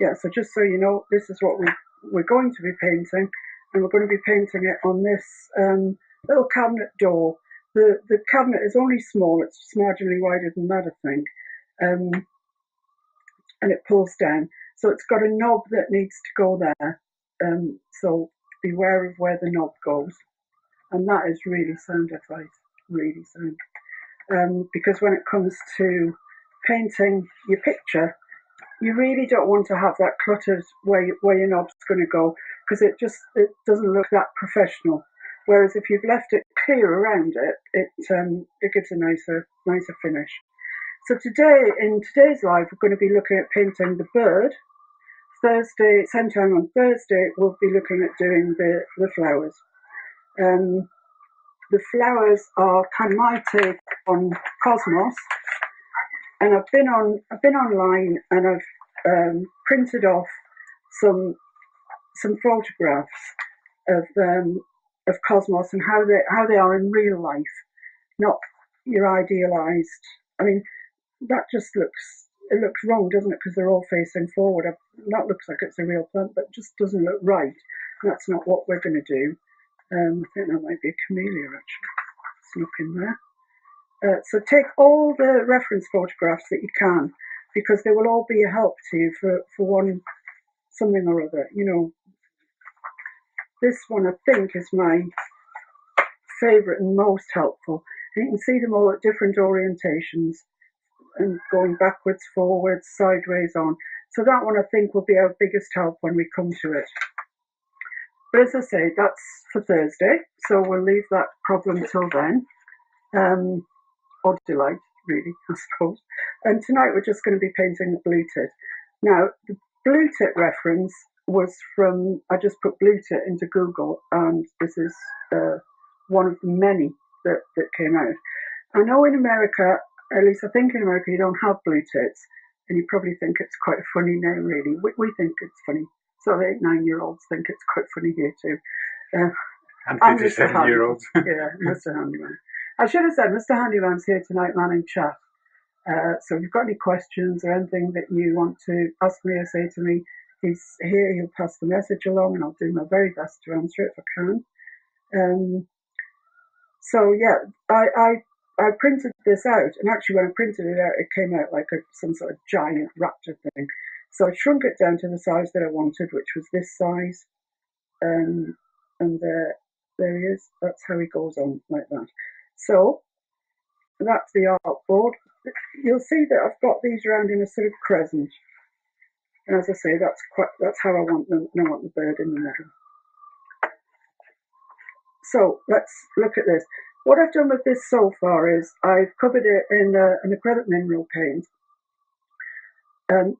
yeah, so just so you know, this is what we're going to be painting, and we're going to be painting it on this little cabinet door. The cabinet is only small, it's just marginally wider than that, I think, and it pulls down. So it's got a knob that needs to go there, so beware of where the knob goes. And that is really sound advice, really sound. Because when it comes to painting your picture, you really don't want to have that cluttered where your knob's going to go, because it doesn't look that professional. Whereas if you've left it clear around it, it gives a nicer finish. So in today's live, we're going to be looking at painting the bird. Thursday, same time on Thursday, we'll be looking at doing the flowers. The flowers are kind of my take on cosmos, and I've been online and I've printed off some photographs of cosmos and how they are in real life, not your idealized. I mean, that just looks wrong, doesn't it? Because they're all facing forward. That looks like it's a real plant, but it just doesn't look right. And that's not what we're going to do. I think that might be a camellia actually snuck in there. So take all the reference photographs that you can, because they will all be a help to you for something or other. You know, this one I think is my favourite and most helpful. And you can see them all at different orientations and going backwards, forwards, sideways on. So that one I think will be our biggest help when we come to it. But as I say, that's for Thursday, so we'll leave that problem till then. Or delight, really, I suppose. And tonight we're just going to be painting the blue tit. Now, the blue tit reference was from, I just put blue tit into Google, and this is one of the many that came out. I know in America, at least I think in America, you don't have blue tits, and you probably think it's quite a funny name, really. We think it's funny. So 8-9-year-olds think it's quite funny here too. And 57-year-olds. Yeah, Mr. Handyman. I should have said Mr. Handyman's here tonight manning chat. So if you've got any questions or anything that you want to ask me or say to me, he's here, he'll pass the message along, and I'll do my very best to answer it if I can. So yeah, I printed this out, and actually when I printed it out, it came out like some sort of giant raptor thing. So I shrunk it down to the size that I wanted, which was this size, and there he is. That's how he goes on, like that. So that's the artboard. You'll see that I've got these around in a sort of crescent, and as I say, that's how I want them. And I want the bird in the middle. So let's look at this. What I've done with this so far is I've covered it in acrylic mineral paint.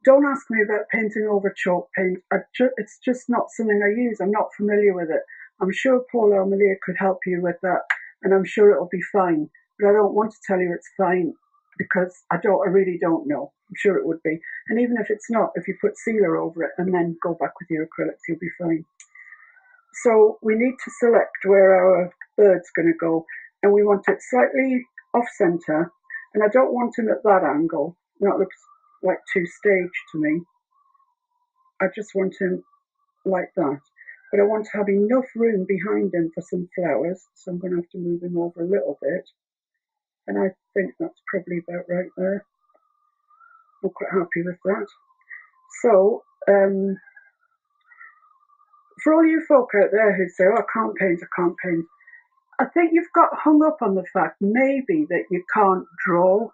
Don't ask me about painting over chalk paint. It's just not something I use. I'm not familiar with it. I'm sure Paul or Malia could help you with that, and I'm sure it'll be fine. But I don't want to tell you it's fine, because I really don't know. I'm sure it would be. And even if it's not, if you put sealer over it and then go back with your acrylics, you'll be fine. So we need to select where our bird's going to go, and we want it slightly off centre, and I don't want him at that angle. That looks like too staged to me. I just want him like that. But I want to have enough room behind him for some flowers, so I'm going to have to move him over a little bit. And I think that's probably about right there. I'm quite happy with that. So, for all you folk out there who say, oh, I can't paint, I think you've got hung up on the fact maybe that you can't draw.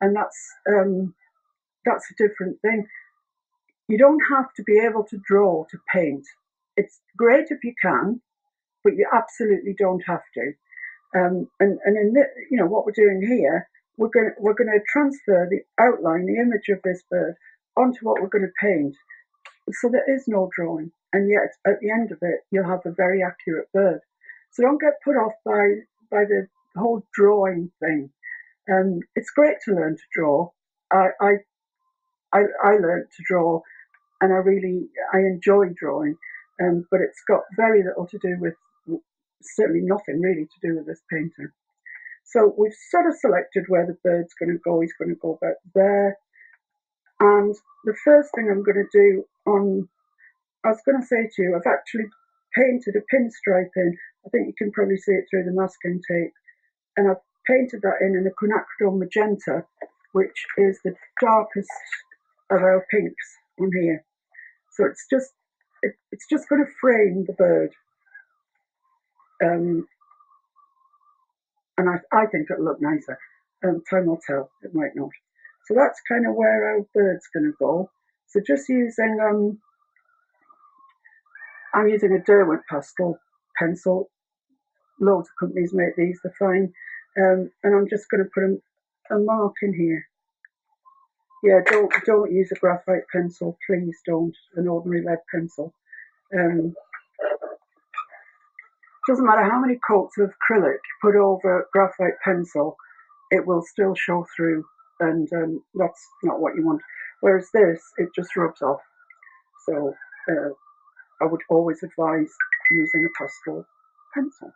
And that's a different thing. You don't have to be able to draw to paint. It's great if you can, but you absolutely don't have to. And in what we're doing here, we're going to transfer the outline, the image of this bird, onto what we're going to paint. So there is no drawing, and yet at the end of it, you'll have a very accurate bird. So don't get put off by the whole drawing thing. It's great to learn to draw. I learned to draw, and I enjoy drawing, but it's got very little to do with, certainly nothing really to do with this painting. So we've sort of selected where the bird's going to go. He's going to go about there, And the first thing I'm going to do I was going to say to you, I've actually painted a pinstripe in. I think you can probably see it through the masking tape. And I've painted that in a quinacridone magenta, which is the darkest of our pinks on here. So it's just going to frame the bird. And I think it'll look nicer. Time will tell, it might not. So that's kind of where our bird's going to go. So just using, I'm using a Derwent pastel pencil. Loads of companies make these, they're fine. And I'm just going to put a mark in here. Yeah, don't use a graphite pencil, please don't, an ordinary lead pencil. Doesn't matter how many coats of acrylic you put over graphite pencil, it will still show through, and that's not what you want. Whereas this, it just rubs off. So I would always advise using a pastel pencil.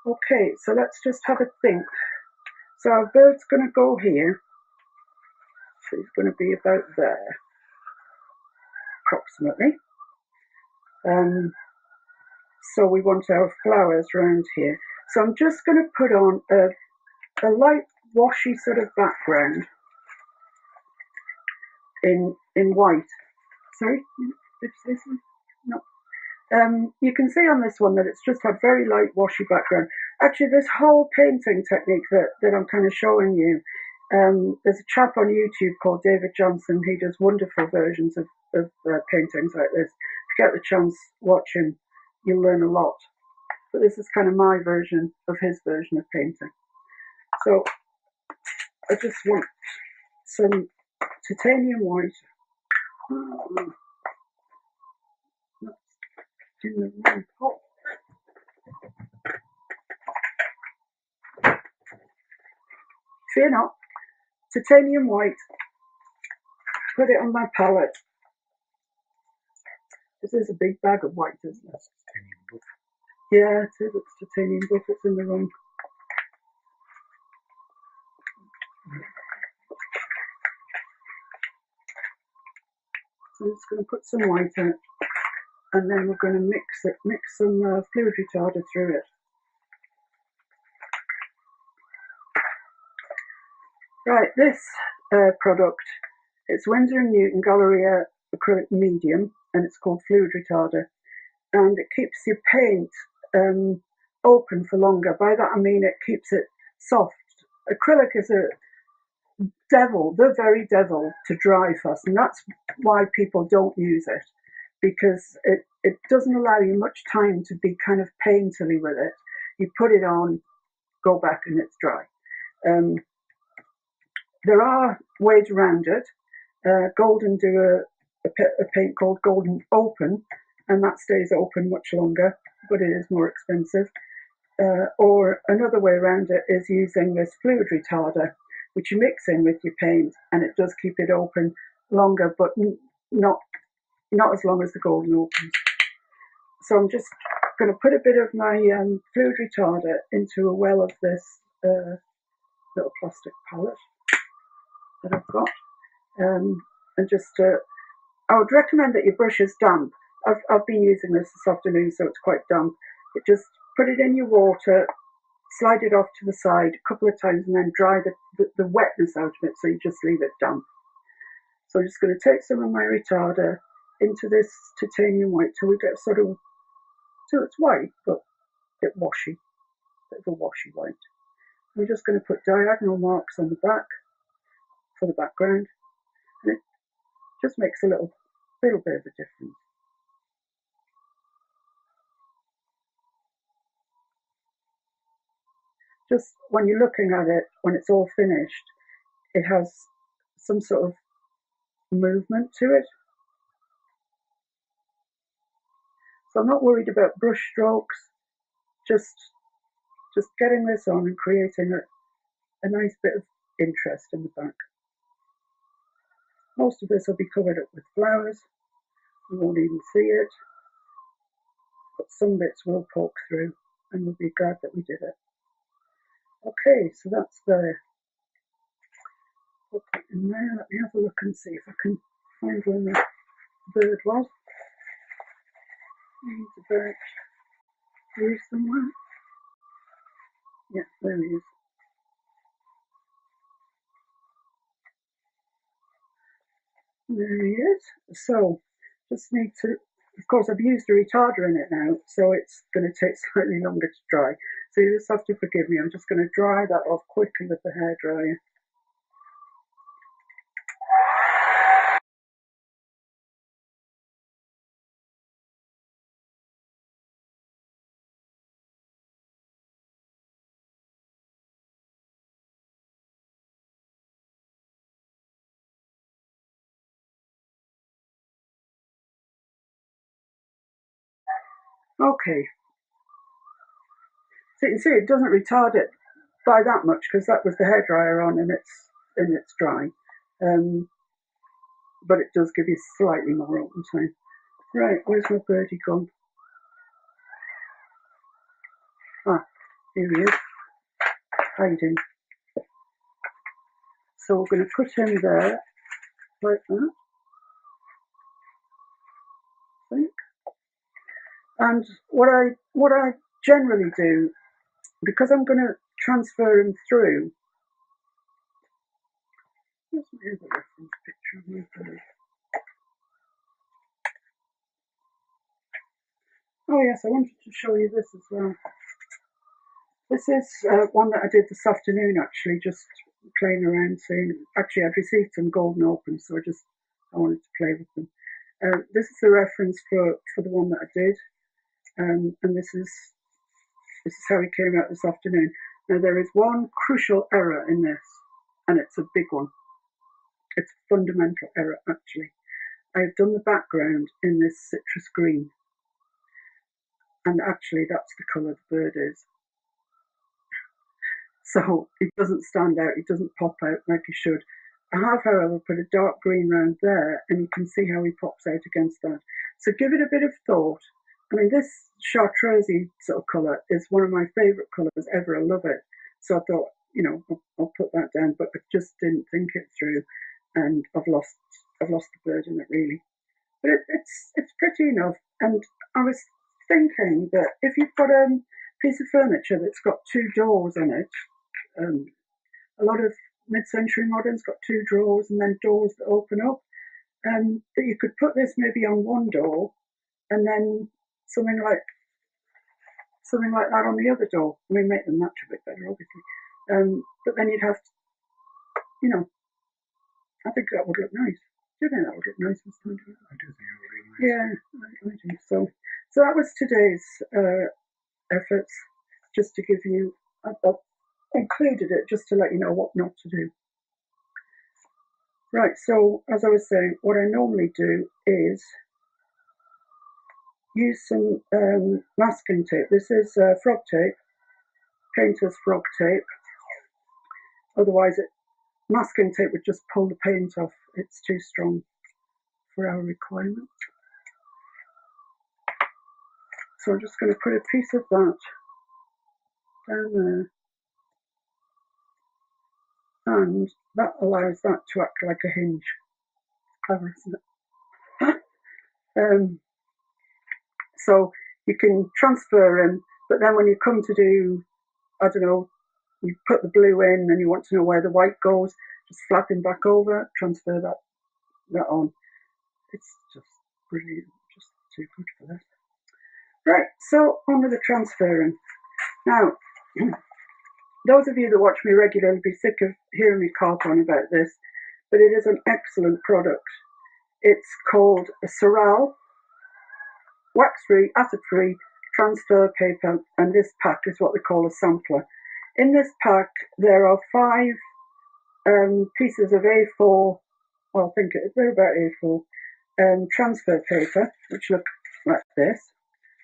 Okay, so let's just have a think. So our bird's going to go here. So he's going to be about there, approximately. So we want our flowers around here. So I'm just going to put on a light washy sort of background in white. Sorry, did you say something? No. You can see on this one that it's just a very light washy background. Actually, this whole painting technique that I'm kind of showing you, there's a chap on YouTube called David Johnson. He does wonderful versions of paintings like this. If you get the chance, watch him. You'll learn a lot. But this is kind of my version of his version of painting. So I just want some titanium white. That's in the wrong pot. Fear not. Titanium white. Put it on my palette. This is a big bag of white, isn't it? Titanium buff. Yeah, it is. It's titanium buff. It's in the wrong. So I'm just going to put some white in it, and then we're going to mix some fluid retarder through it. Right, this product, it's Winsor & Newton Galleria acrylic medium, and it's called fluid retarder, and it keeps your paint open for longer. By that I mean it keeps it soft. Acrylic is a the very devil to dry fast, and that's why people don't use it, because it doesn't allow you much time to be kind of painterly with it. You put it on, go back, and it's dry. There are ways around it. Golden do a paint called Golden Open, and that stays open much longer, but it is more expensive. Or another way around it is using this fluid retarder, which you mix in with your paint, and it does keep it open longer, but not as long as the Golden Opens. So I'm just going to put a bit of my fluid retarder into a well of this little plastic palette that I've got, and just I would recommend that your brush is damp. I've been using this afternoon, so it's quite damp. But just put it in your water, slide it off to the side a couple of times, and then dry the wetness out of it, so you just leave it damp. So I'm just going to take some of my retarder into this titanium white till we get sort of, till it's white, but a bit washy, bit of a washy white. I'm just going to put diagonal marks on the back for the background, and it just makes a little bit of a difference. Just when you're looking at it, when it's all finished, it has some sort of movement to it. So I'm not worried about brush strokes, just getting this on and creating a nice bit of interest in the back. Most of this will be covered up with flowers. You won't even see it, but some bits will poke through, and we'll be glad that we did it. Okay, so that's there. put that in there. Let me have a look and see if I can find where the bird was. There's a bird here somewhere. Yeah, there he is. There he is. So, just need to, of course I've used a retarder in it now, so it's going to take slightly longer to dry. So you just have to forgive me. I'm just going to dry that off quickly with the hairdryer. Okay, so you can see it doesn't retard it by that much because that was the hairdryer on and it's dry. But it does give you slightly more open time. Right, where's my birdie gone? Ah, here he is, hiding. So we're going to put him there, like that, I think. And what I generally do, because I'm going to transfer him through. Where's my other reference picture of my bird? Oh yes, I wanted to show you this as well. This is one that I did this afternoon, actually, just playing around, seeing. Actually, I'd received some golden opens, so I wanted to play with them. This is the reference for the one that I did, and this is how it came out this afternoon. Now there is one crucial error in this, and it's a big one. It's a fundamental error, actually. I've done the background in this citrus green, and actually that's the colour the bird is. So it doesn't stand out, it doesn't pop out like it should. I have, however, put a dark green round there, and you can see how he pops out against that. So give it a bit of thought. I mean, this chartreusey sort of colour is one of my favourite colours ever. I love it. So I thought, I'll put that down, but I just didn't think it through, and I've lost the bird in it, really. But it's pretty enough. And I was thinking that if you've got a piece of furniture that's got two doors on it, a lot of mid-century moderns got two drawers and then doors that open up, that you could put this maybe on one door and then something like that on the other door. I mean, make them match a bit better, obviously. But then you'd have, I think that would look nice. Do you think that would look nice, Mr. Hunter? I do think it would look nice. Yeah, I do. So that was today's efforts, just to give you. I've included it just to let you know what not to do. Right, so as I was saying, what I normally do is use some masking tape. This is frog tape, painter's frog tape. Otherwise, masking tape would just pull the paint off. It's too strong for our requirements. So I'm just going to put a piece of that down there. And that allows that to act like a hinge. Clever, isn't it? So you can transfer in, but then when you come to do, I don't know, you put the blue in and you want to know where the white goes, just flap him back over, transfer that on. It's just brilliant, just too good for this. Right, so on with the transferring. Now, those of you that watch me regularly will be sick of hearing me carp on about this, but it is an excellent product. It's called a Soral wax-free, acid-free transfer paper, and this pack is what they call a sampler. In this pack, there are 5 pieces of A4, well, I think they're about A4, transfer paper, which look like this.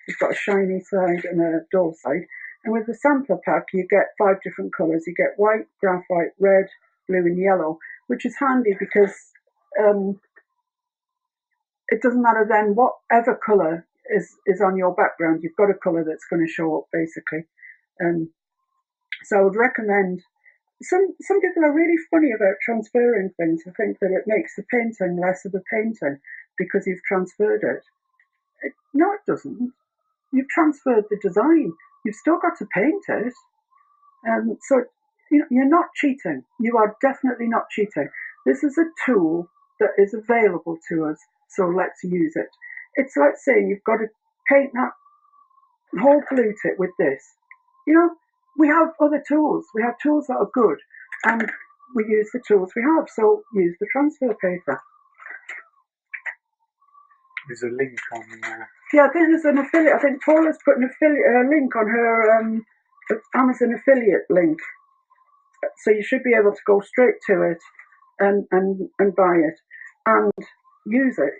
It's got a shiny side and a dull side. And with the sampler pack, you get 5 different colours. You get white, graphite, red, blue, and yellow, which is handy because it doesn't matter then whatever colour is on your background, you've got a colour that's going to show up, basically. So I would recommend some people are really funny about transferring things. I think that it makes the painting less of a painting because you've transferred it. No, it doesn't. You've transferred the design. You've still got to paint it. So you're not cheating. You are definitely not cheating. This is a tool that is available to us, so let's use it. It's like saying you've got to paint that whole flute it with this. We have other tools. We have tools that are good, and we use the tools we have. So use the transfer paper. There's a link on. Yeah, I think there's an affiliate. I think Paula's put an affiliate link on her Amazon affiliate link. So you should be able to go straight to it and buy it and use it.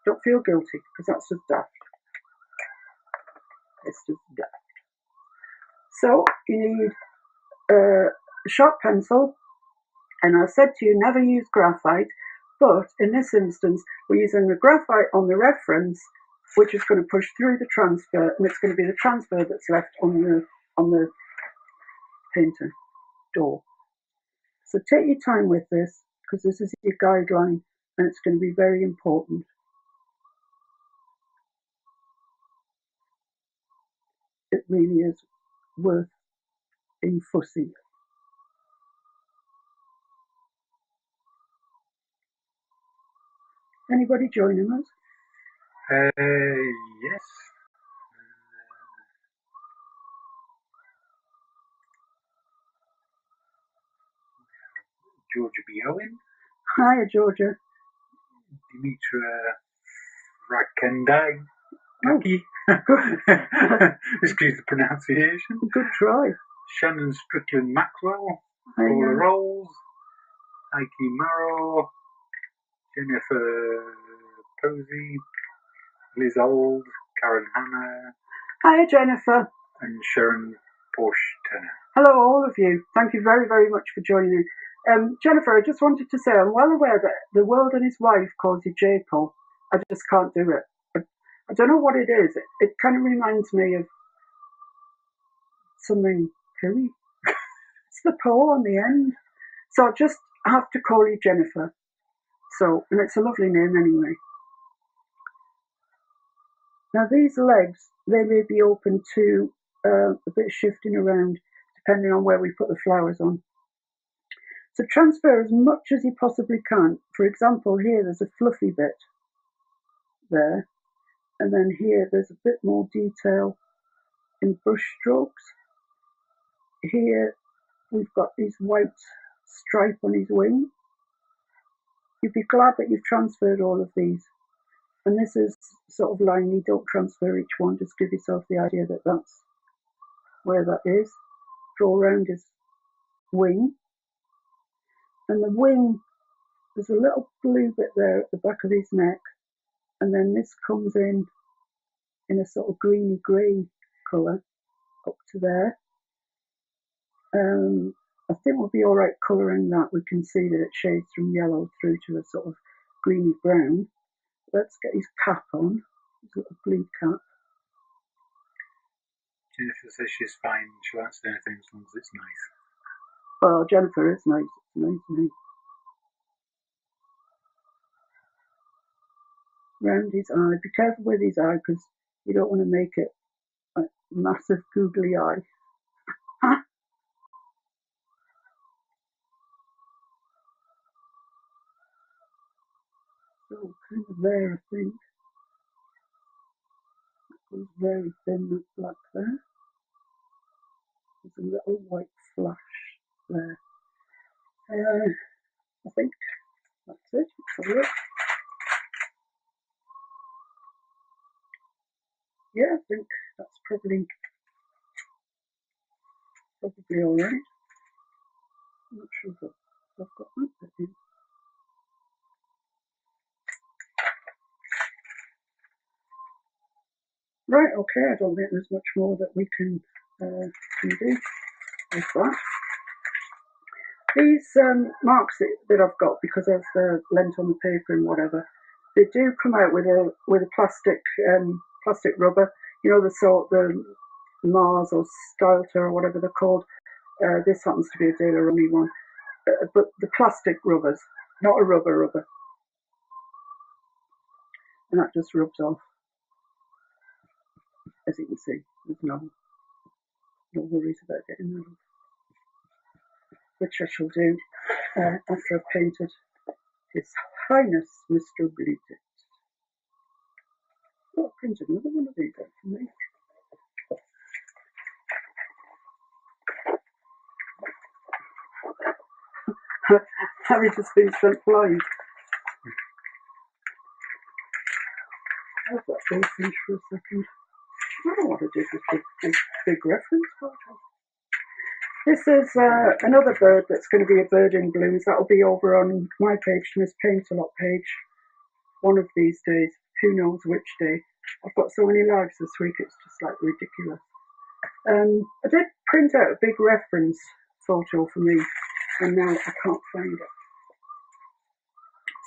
Don't feel guilty because that's just daft. It's just daft. So you need a sharp pencil, and I said to you never use graphite, but in this instance we're using the graphite on the reference, which is going to push through the transfer, and it's going to be the transfer that's left on the painter door. So take your time with this because this is your guideline and it's going to be very important. It really is worth being fussy. Anybody joining us? Yes. Georgia B. Owen. Hiya, Georgia. Dimitra Rakendai. Taki. Excuse the pronunciation. Good try. Shannon Strickland Maxwell. Paula Rolls. Ike Marrow. Jennifer Posey. Liz Old. Karen Hanna. Hiya, Jennifer. And Sharon Porsche. Hello, all of you. Thank you very, very much for joining. Jennifer, I just wanted to say I'm well aware that the world and his wife calls you J-Paul. I just can't do it. I don't know what it is. It kind of reminds me of something pooey. It's the po on the end. So I just have to call you Jennifer. And it's a lovely name anyway. Now these legs, they may be open to a bit of shifting around depending on where we put the flowers on. So transfer as much as you possibly can. For example, here there's a fluffy bit there. And then here there's a bit more detail in brush strokes. Here we've got this white stripe on his wing. You'd be glad that you've transferred all of these. And this is sort of line, you don't transfer each one, just give yourself the idea that that's where that is. Draw around his wing. And the wing, there's a little blue bit there at the back of his neck. And then this comes in a sort of greeny grey colour up to there. I think we'll be all right colouring that. We can see that it shades from yellow through to a sort of greeny brown. Let's get his cap on, his little blue cap. Jennifer says she's fine. She'll answer anything as long as it's nice. Well, Jennifer is nice. It's nice, isn't it? Round his eye. Be careful with his eye because you don't want to make it a massive googly eye. So kind of there, I think. That goes very thin, that black there. There's a little white flash there. I think that's it. Let's have a look. Yeah, I think that's probably all right. I'm not sure if I've got that bit in. Right, okay, I don't think there's much more that we can do with that. These marks that I've got, because of the length on the paper and whatever, they do come out with a plastic rubber. You know, the Mars or Stilter or whatever they're called. This happens to be a Daler-Rowney one, but the plastic rubbers, not a rubber, and that just rubs off. As you can see, there's no worries about getting that off, which I shall do after I've painted His Highness Mr. Bleated. Oh, I printed another one of these out for me. Harry just been sent blind. I'll let those finish for a second. I don't want to do this big reference photo. This is another bird that's going to be a bird in blooms. That'll be over on my page, Miss Paintalot page, one of these days. Who knows which day. I've got so many lives this week, it's just like ridiculous. I did print out a big reference photo for me, and now I can't find it.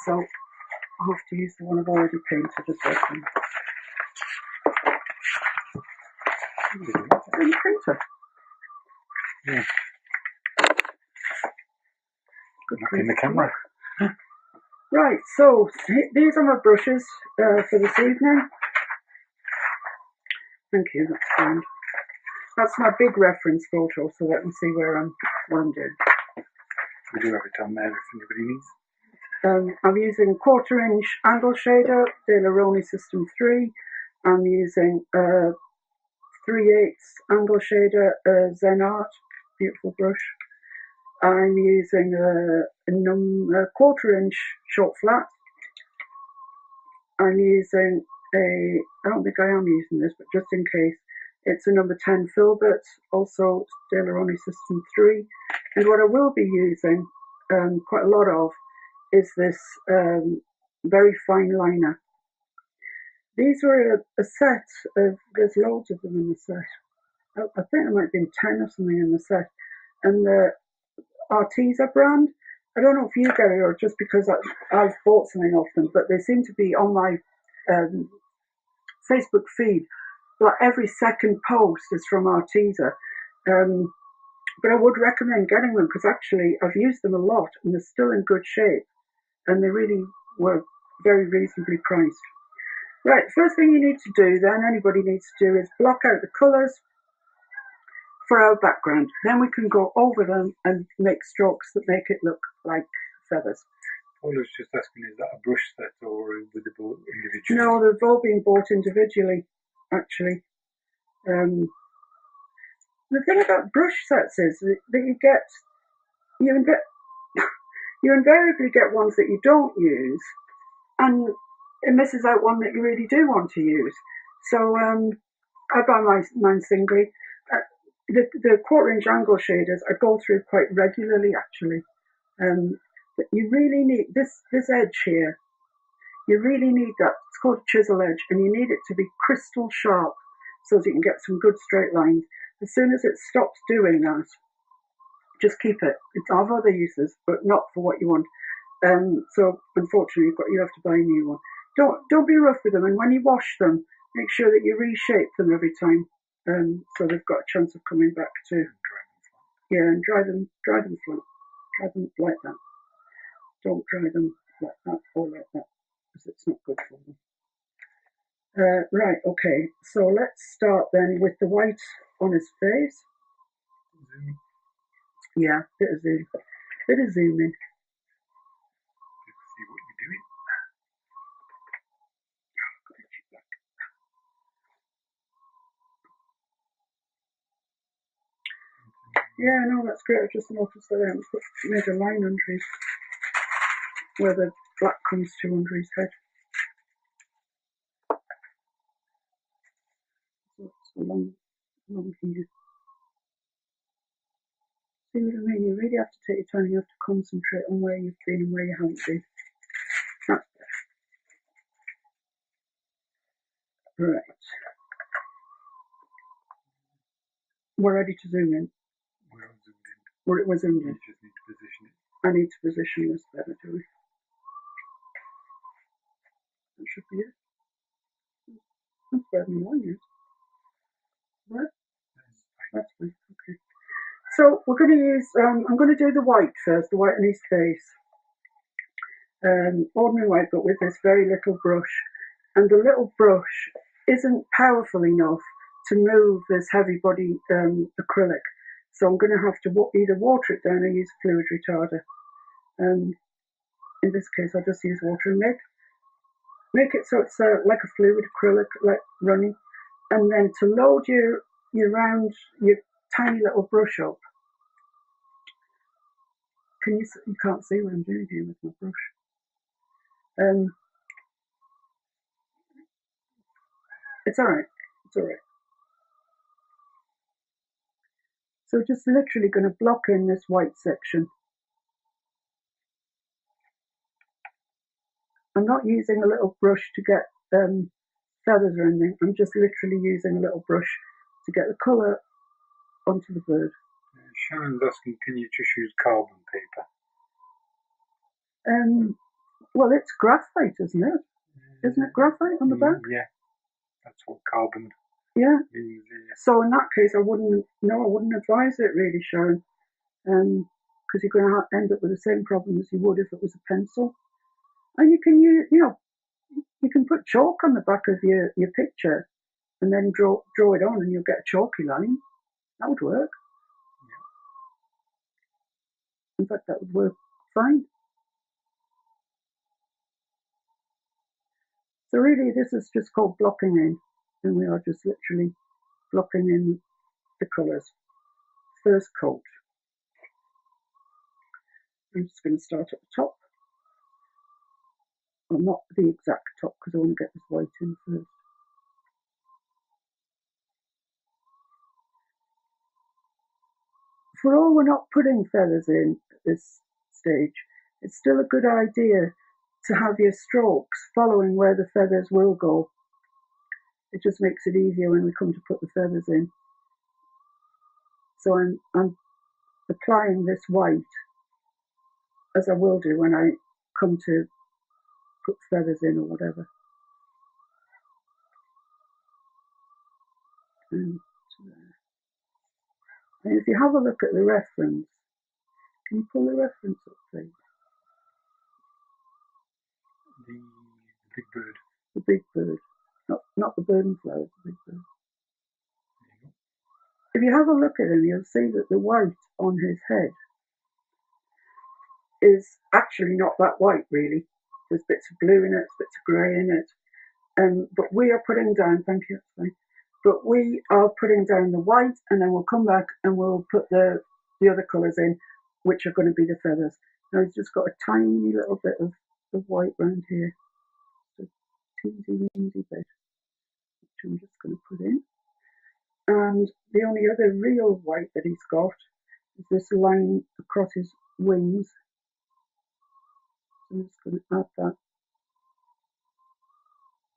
So I'll have to use the one I've already painted as reference. It's in the printer. Yeah. Good in the camera. Right, so these are my brushes for this evening. Thank you, that's fine. That's my big reference photo, so that I can see what I'm doing. We do have it on there if anybody needs. I'm using 1/4 inch angle shader, Daler-Rowney System 3. I'm using 3/8 angle shader, Zen Art, beautiful brush. I'm using a 1/4 inch short flat. I'm using I don't think I am using this, but just in case, it's a number 10 filbert, also Daler-Rowney System 3. And what I will be using quite a lot of is this very fine liner. These were a set of, there's loads of them in the set. I think there might have been 10 or something in the set. And the Arteza brand, I don't know if you get it or just because I've bought something off them, but they seem to be on my Facebook feed. Like every second post is from Arteza. But I would recommend getting them because actually I've used them a lot and they're still in good shape and they really were very reasonably priced. Right, first thing you need to do then, anybody needs to do, is block out the colours for our background. Then we can go over them and make strokes that make it look like feathers. I was just asking, is that a brush set or with the boat individually? No, they've all been bought individually, actually. The thing about brush sets is that you invariably get ones that you don't use, and it misses out one that you really do want to use. So I buy mine singly. The 1/4 inch angle shaders I go through quite regularly, actually. But you really need this edge here. You really need that. It's called chisel edge, and you need it to be crystal sharp so that you can get some good straight lines. As soon as it stops doing that, just keep it. It's have other uses, but not for what you want. So unfortunately, you have to buy a new one. Don't be rough with them, and when you wash them, make sure that you reshape them every time, so they've got a chance of coming back to. Yeah, and dry them flat. Dry them like that. Don't dry them like that or like that, because it's not good for them. Right, okay. So let's start then with the white on his face. Yeah, bit of zoom in. See what you're doing. Yeah, no, that's great. I just noticed that I haven't made a line under his, where the black comes to under his head. So it's along here. See what I mean? You really have to take your time. You have to concentrate on where you've been and where you haven't been. That's better. Right. We're ready to zoom in. We're zoomed in. You just need to position it. I need to position this better, do we? That should be it. That's better than one, yes. Right? That's fine. Okay. So we're going to use, I'm going to do the white first, the white on his face. Ordinary white, but with this very little brush. And the little brush isn't powerful enough to move this heavy body acrylic. So I'm going to have to either water it down or use fluid retarder. In this case, I'll just use water and make it so it's like a fluid acrylic, like running. And then to load your tiny little brush up. You can't see what I'm doing here with my brush. It's alright. It's alright. So just literally going to block in this white section. I'm not using a little brush to get feathers or anything. I'm just literally using a little brush to get the colour onto the bird. Sharon's asking, can you just use carbon paper? Well, it's graphite, isn't it? Isn't it graphite on the back? Yeah, that's what carbon. Yeah. Means, So in that case, I wouldn't advise it really, Sharon, because you're going to end up with the same problem as you would if it was a pencil. And you can use, you can put chalk on the back of your picture and then draw it on, and you'll get a chalky line. That would work. Yeah. In fact, that would work fine. So really, this is just called blocking in, and we are just literally blocking in the colours. First coat. I'm just going to start at the top. Well, not the exact top, because I want to get this white in first. For all we're not putting feathers in at this stage, it's still a good idea to have your strokes following where the feathers will go. It just makes it easier when we come to put the feathers in. So I'm applying this white, as I will do when I come to put feathers in or whatever. And if you have a look at the reference, can you pull the reference up, please? The big bird. The big bird. Not the bird and flowers, the big bird. If you have a look at him, you'll see that the white on his head is actually not that white, really. There's bits of blue in it, bits of grey in it. But we are putting down, thank you, but we are putting down the white, and then we'll come back and we'll put the other colours in, which are going to be the feathers. Now he's just got a tiny little bit of white around here. A teensy-weensy bit, which I'm just going to put in. And the only other real white that he's got is this line across his wings. So I'm just going to add that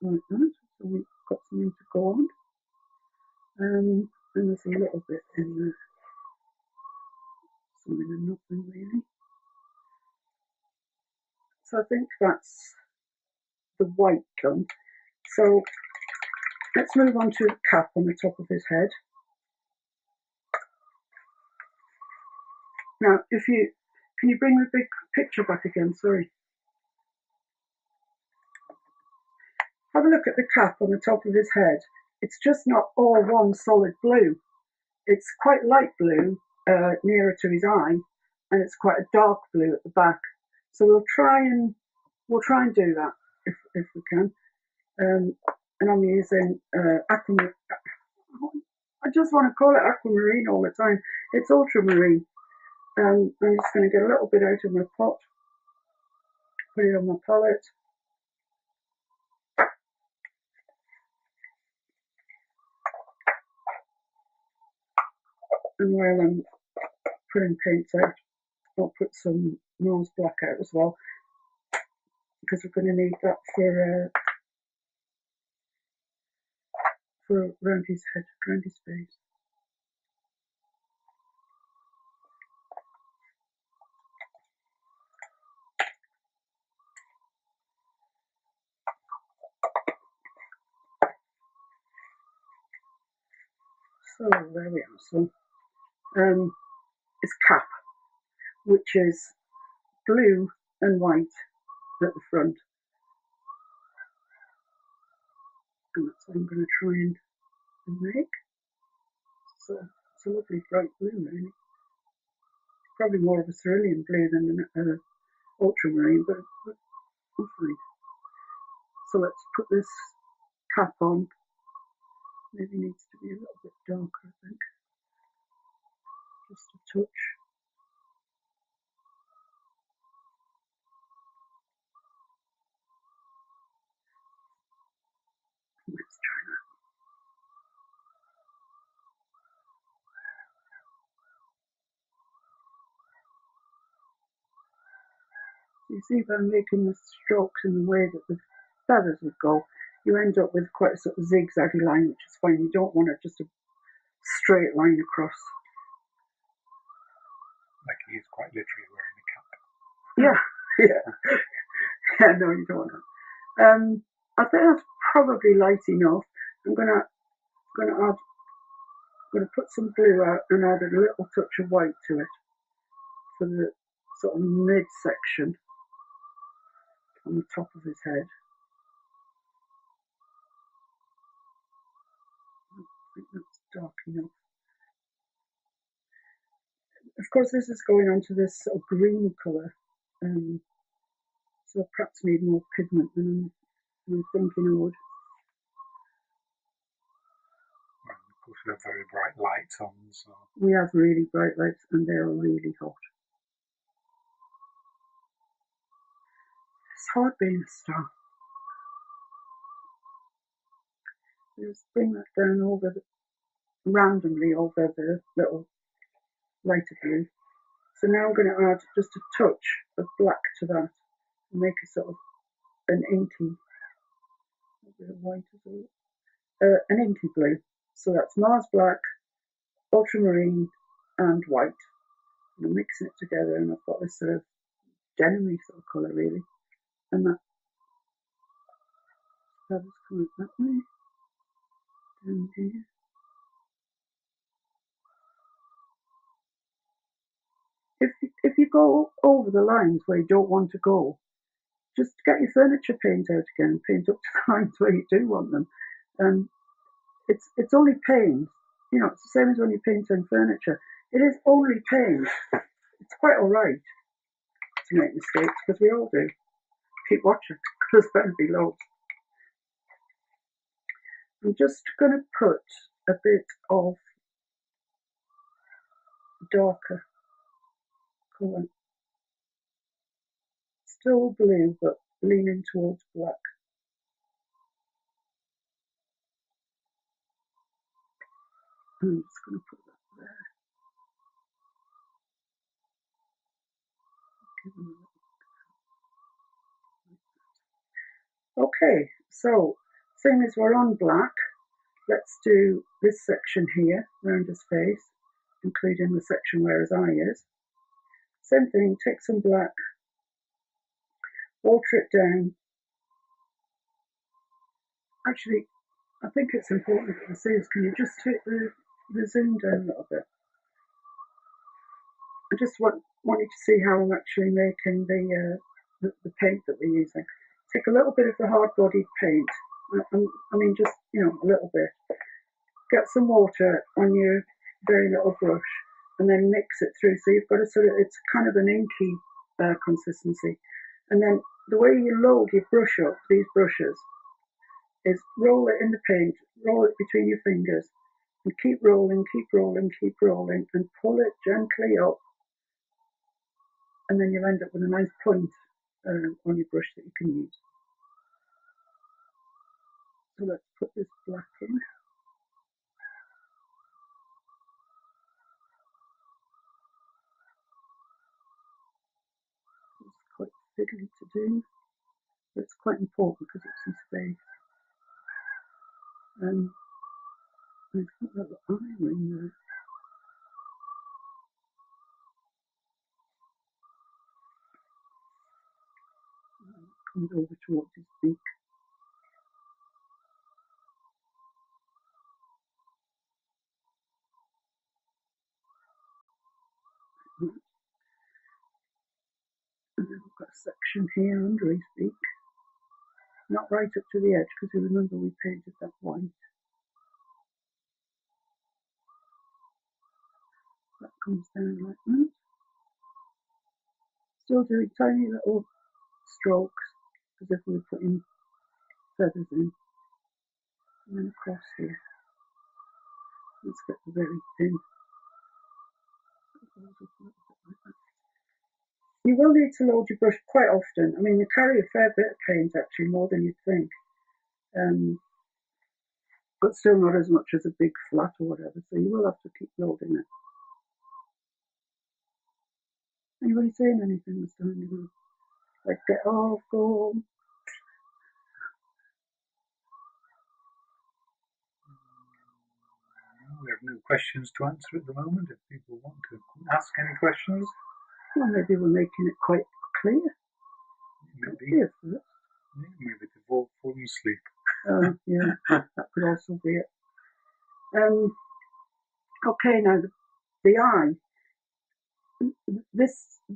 like that. So we've got something to go on. And there's a little bit in there. Something and nothing really. So I think that's the white done. So let's move on to the cap on the top of his head. Now, can you bring the big picture back again? Sorry. Have a look at the cap on the top of his head. It's just not all one solid blue. It's quite light blue nearer to his eye, and it's quite a dark blue at the back. So we'll try and do that if we can. And I'm using aquamarine. I just want to call it aquamarine all the time. It's ultramarine. I'm just going to get a little bit out of my pot, put it on my palette. And while I'm putting paints out, I'll put some Mars black out as well, because we're going to need that for around his head, around his face. So there we are. So his cap, which is blue and white at the front. And that's what I'm going to try and make. So it's a lovely bright blue, really. Probably more of a cerulean blue than an ultramarine, but I'm fine. So let's put this cap on. Maybe needs to be a little bit darker, I think. Just a touch. Let's try that. You see, by making the strokes in the way that the feathers would go, you end up with quite a sort of zigzaggy line, which is fine. You don't want just a straight line across. Like he's quite literally wearing a cap. Yeah, yeah. No, you don't want that. I think that's probably light enough. I'm gonna put some blue out and add a little touch of white to it for the sort of midsection on the top of his head. I think that's dark enough. Of course, this is going on to this sort of greeny colour, so perhaps need more pigment than I'm thinking I would. Well, of course, we have very bright lights on, so we have really bright lights and they're really hot. It's hard being a star. Just bring that down randomly over the little lighter blue. So now I'm going to add just a touch of black to that and make a sort of an inky, a bit of white as well, an inky blue. So that's Mars black, ultramarine, and white. And I'm mixing it together, and I've got this sort of denim-y sort of colour really, and that feathers come out that way, down here. If you go over the lines where you don't want to go, just get your furniture paint out again and paint up to the lines where you do want them. It's only paint. You know, it's the same as when you paint on furniture. It is only paint. It's quite all right to make mistakes, because we all do. Keep watching. There's bound to be loads. I'm just going to put a bit of darker colour. Still blue, but leaning towards black. I'm just going to put that there. Okay, so same as we're on black, let's do this section here around his face, including the section where his eye is. Same thing, take some black, water it down. Actually, I think it's important to see is, can you just take the zoom down a little bit? I just want you to see how I'm actually making the paint that we're using. Take a little bit of the hard-bodied paint. I mean, just, you know, a little bit. Get some water on your very little brush and then mix it through. So you've got a sort of, it's kind of an inky consistency. And then the way you load your brush up, these brushes, is roll it in the paint, roll it between your fingers, and keep rolling, and pull it gently up. And then you'll end up with a nice point on your brush that you can use. So let's put this black in. It's quite fiddly to do, but it's quite important because it's his face. And I've got a little eye ring there. Comes over towards his beak. section here under his beak. Not right up to the edge, because you remember we painted that white. That comes down like that. Still doing tiny little strokes, as if we were putting feathers in. And then across here. Let's get the very thin. You will need to load your brush quite often. I mean, you carry a fair bit of paint, actually, more than you'd think. But still not as much as a big flat or whatever, so you will have to keep loading it. Anybody saying anything, Mr. Honeyman? Like, get off, go. We have no questions to answer at the moment. If people want to ask any questions, well, maybe we're making it quite clear. Maybe. Yes, maybe they've all fallen asleep. Yeah, that could also be it. Okay, now the eye.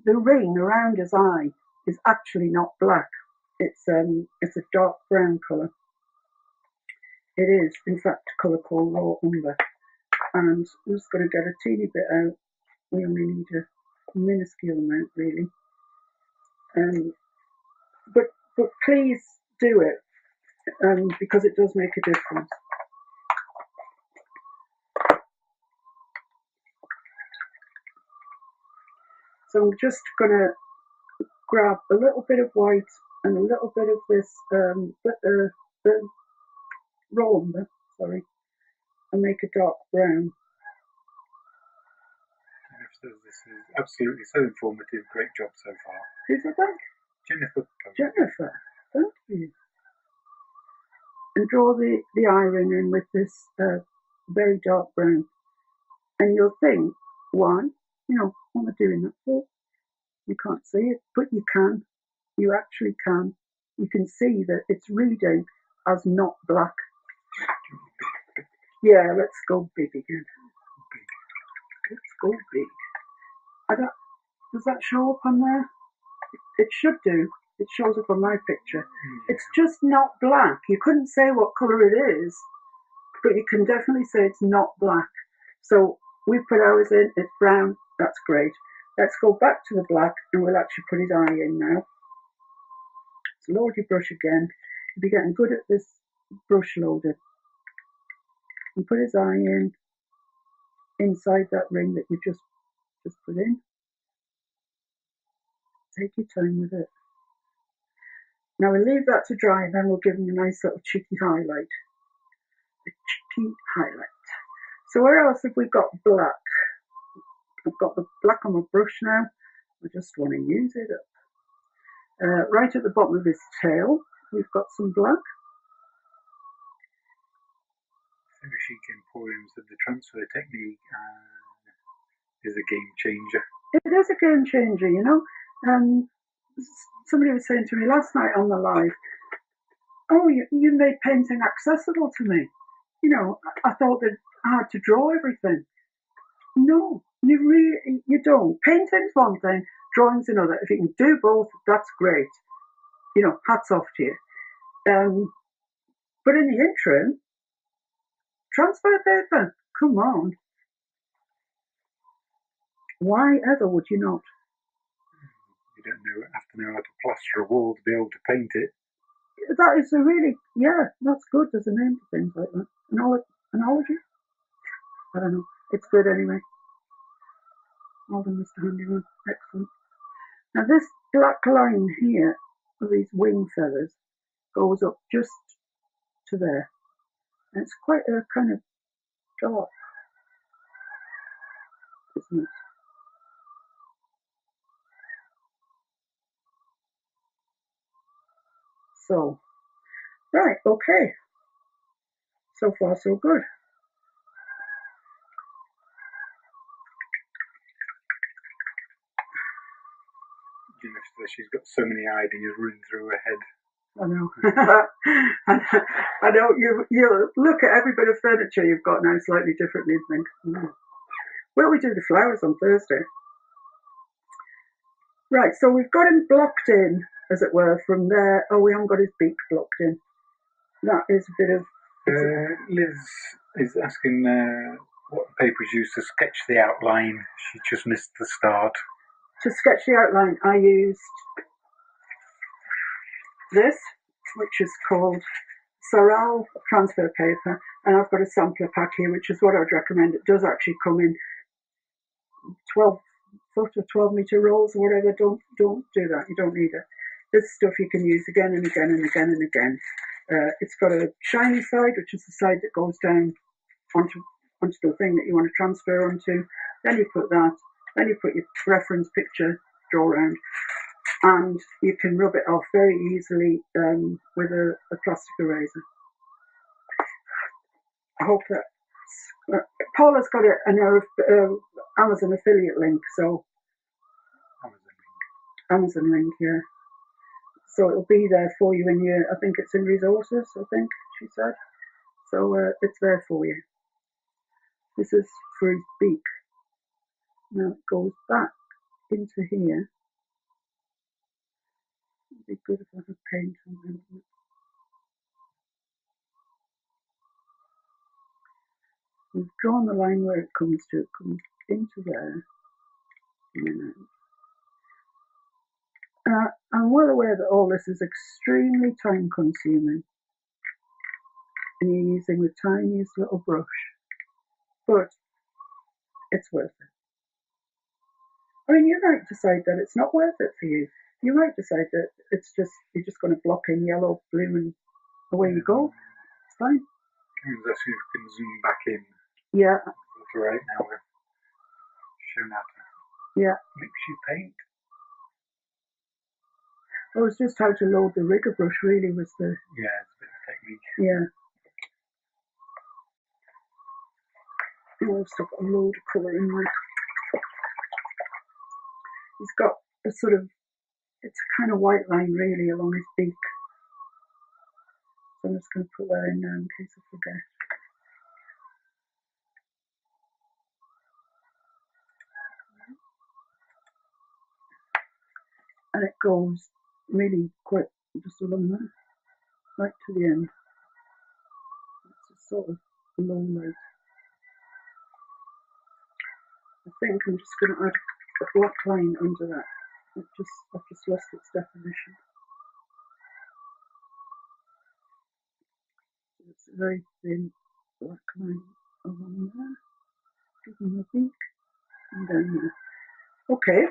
The ring around his eye is actually not black. It's a dark brown colour. It is, in fact, a colour called raw umber. And I'm just going to get a teeny bit out. We only need a minuscule amount, really. But please do it, because it does make a difference. So I'm just going to grab a little bit of white and a little bit of this the raw umber, sorry, and make a dark brown. This is absolutely so informative. Great job so far. Who's that? Jennifer. Jennifer, thank you. And draw the eye ring in with this very dark brown. And you'll think, why? What am I doing that for? You can't see it, but you can. You actually can. You can see that it's reading as not black. Yeah, let's go big again. Let's go big. Does that show up on there? It should do. It shows up on my picture. It's just not black. You couldn't say what colour it is, but you can definitely say it's not black. So we put ours in, it's brown, that's great. Let's go back to the black and we'll actually put his eye in now. So load your brush again. If you're getting good at this brush loader, and put his eye in inside that ring that you just put in. Take your time with it. Now we'll leave that to dry and then we'll give him a nice little cheeky highlight. A cheeky highlight. So where else have we got black? I've got the black on my brush now. I just want to use it up. Right at the bottom of his tail, we've got some black. Finishing Emporium said the transfer technique is a game changer. It is a game changer, somebody was saying to me last night on the live, oh, you made painting accessible to me. I thought that I had to draw everything. No, you don't. Painting's one thing, drawing's another. If you can do both, that's great. Hats off to you. But in the interim, transfer paper, come on. Why ever would you not? You don't have to know how to plaster a wall to be able to paint it. That is that's good. There's a name for things like that. Analogy? I don't know. It's good anyway. Well done, Mr. Handyman. Excellent. Now this black line here of these wing feathers goes up just to there. And it's quite a kind of dark, isn't it? So, right, okay. So far, so good. She's got so many ideas running through her head. I know. I know. You look at every bit of furniture you've got now slightly differently and think, well, we do the flowers on Thursday. Right, so we've got him blocked in, as it were, from there. Oh, we haven't got his beak blocked in. That is a bit of... Liz is asking what papers used to sketch the outline. She just missed the start. To sketch the outline, I used this, which is called Saral transfer paper, and I've got a sampler pack here, which is what I would recommend. It does actually come in 12 foot or 12-meter rolls or whatever. Don't do that. You don't need it. This stuff you can use again and again and again and again. It's got a shiny side, which is the side that goes down onto the thing that you want to transfer onto. Then you put that. Then you put your reference picture draw around, and you can rub it off very easily with a plastic eraser. I hope that Paula's got an Amazon affiliate link, so Amazon link, yeah. So it'll be there for you in your, I think it's in resources, I think she said. So it's there for you. This is for his beak. Now it goes back into here. It'd be good if I could paint something. We've drawn the line where it comes to. It comes into there. And I'm well aware that all this is extremely time consuming. And you're using the tiniest little brush. But it's worth it. I mean, you might decide that it's not worth it for you. You might decide that it's just, you're just going to block in yellow, blue, and away you go. It's fine. Karen's asking if we can zoom back in. Yeah. For right now, we're showing how to mix your paint. Well, it's just how to load the rigger brush, really, was the... Yeah, it's a bit of technique. Yeah. I've still got a load of colour in there. He's got a sort of, it's a kind of white line, really, along his beak. So I'm just going to put that in now in case I forget. And it goes really quite just along there, right to the end. It's a sort of long leg. I think I'm just going to add a black line under that. I've just lost its definition. It's a very thin black line along there, giving the beak, and down there. Okay,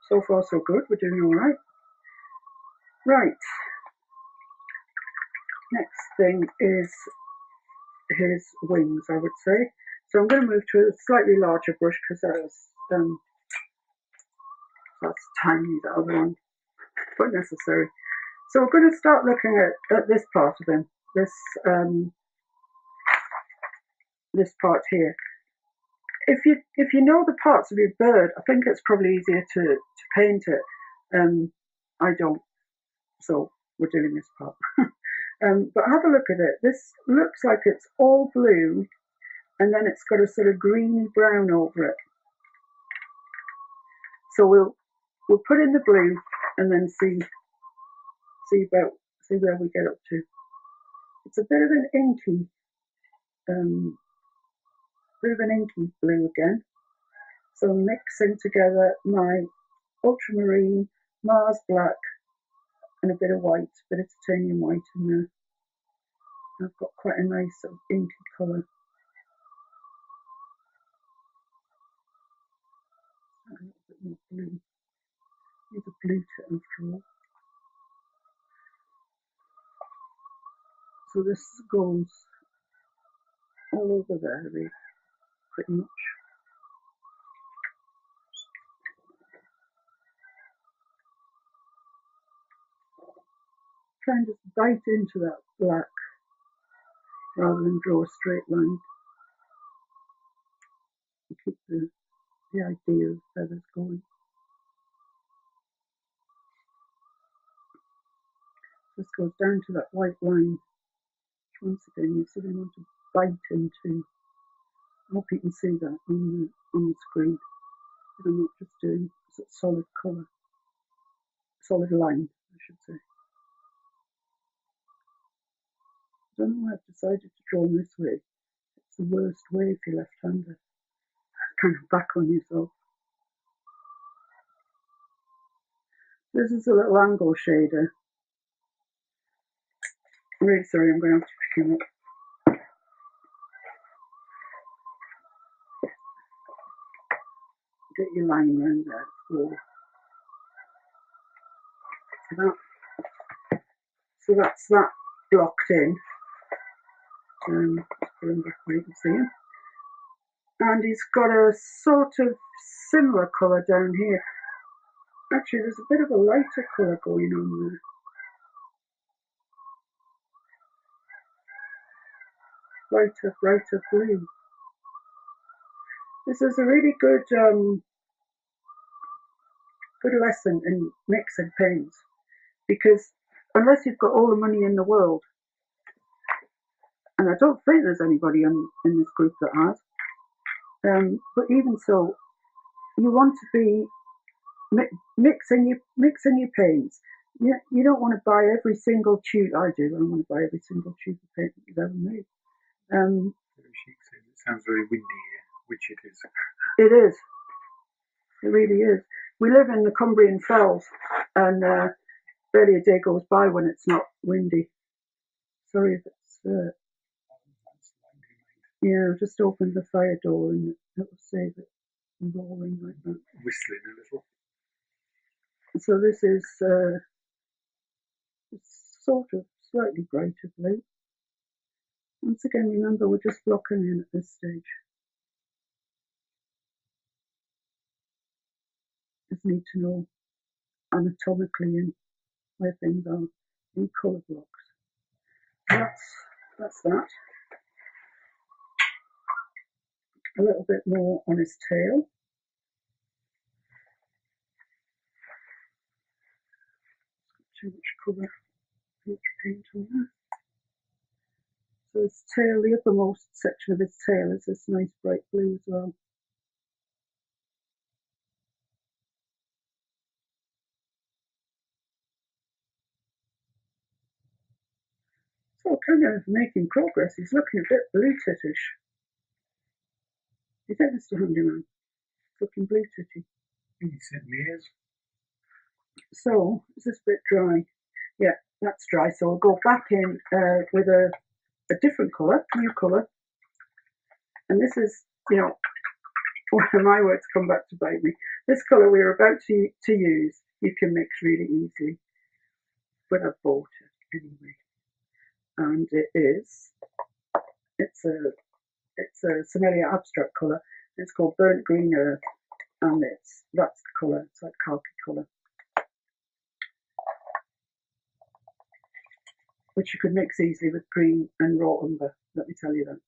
so far so good. We're doing all right. Right. Next thing is his wings, I would say. So I'm going to move to a slightly larger brush because that's tiny, the other one, but necessary. So we're going to start looking at this part of him, this part here. If you know the parts of your bird, I think it's probably easier to paint it. I don't, so we're doing this part. But have a look at it. This looks like it's all blue, and then it's got a sort of greeny brown over it. So we'll put in the blue and then see where we get up to. It's a bit of an inky blue again. So I'm mixing together my ultramarine, Mars black, and a bit of white, a bit of titanium white in there. I've got quite a nice sort of inky colour. A little bit more blue. Need a blue tip after all. So this goes all over there, really, pretty much. Try and just bite into that black rather than draw a straight line. And keep the idea of feathers going. This goes down to that white line. Once again, you sort of want to bite into. I hope you can see that on the screen. But I'm not just doing solid colour. solid line, I should say. I don't know why I've decided to draw in this way. It's the worst way if you're left-handed. Kind of back on yourself. This is a little angle shader. I'm really sorry, I'm going to have to pick him up. Get your line around there. So that's that blocked in. Put him back where you can see him. And he's got a sort of similar colour down here. Actually, there's a bit of a lighter colour going on there. Brighter blue. This is a really good lesson in mixing paints, because unless you've got all the money in the world, and I don't think there's anybody in this group that has, but even so, you want to be mixing your paints. You don't want to buy every single tube. I do. I don't want to buy every single tube of paint that you've ever made. It sounds very windy here, which it is. It is. It really is. We live in the Cumbrian Fells, and barely a day goes by when it's not windy. Sorry if it's. Yeah, I've just opened the fire door and it will save it from roaring like that. Whistling a little. So this is sort of slightly brighter blue. Once again, remember, we're just blocking in at this stage. Just need to know anatomically and where things are in colour blocks. That's that. A little bit more on his tail. Too much colour, too much paint on there. So his tail, the uppermost section of his tail is this nice bright blue as well. So kind of making progress. He's looking a bit blue tittish. Do you think, Mr. Handyman? It's looking blue titty. He certainly is. So, is this bit dry? Yeah, that's dry. So I'll go back in with a different colour, new colour. And this is, one of my words come back to bite me. This colour we're about to use, you can mix really easily. But I've bought it anyway. And it's a Somalia abstract colour. It's called Burnt Green Earth. And that's the colour. It's like khaki colour, which you could mix easily with green and raw umber, let me tell you that.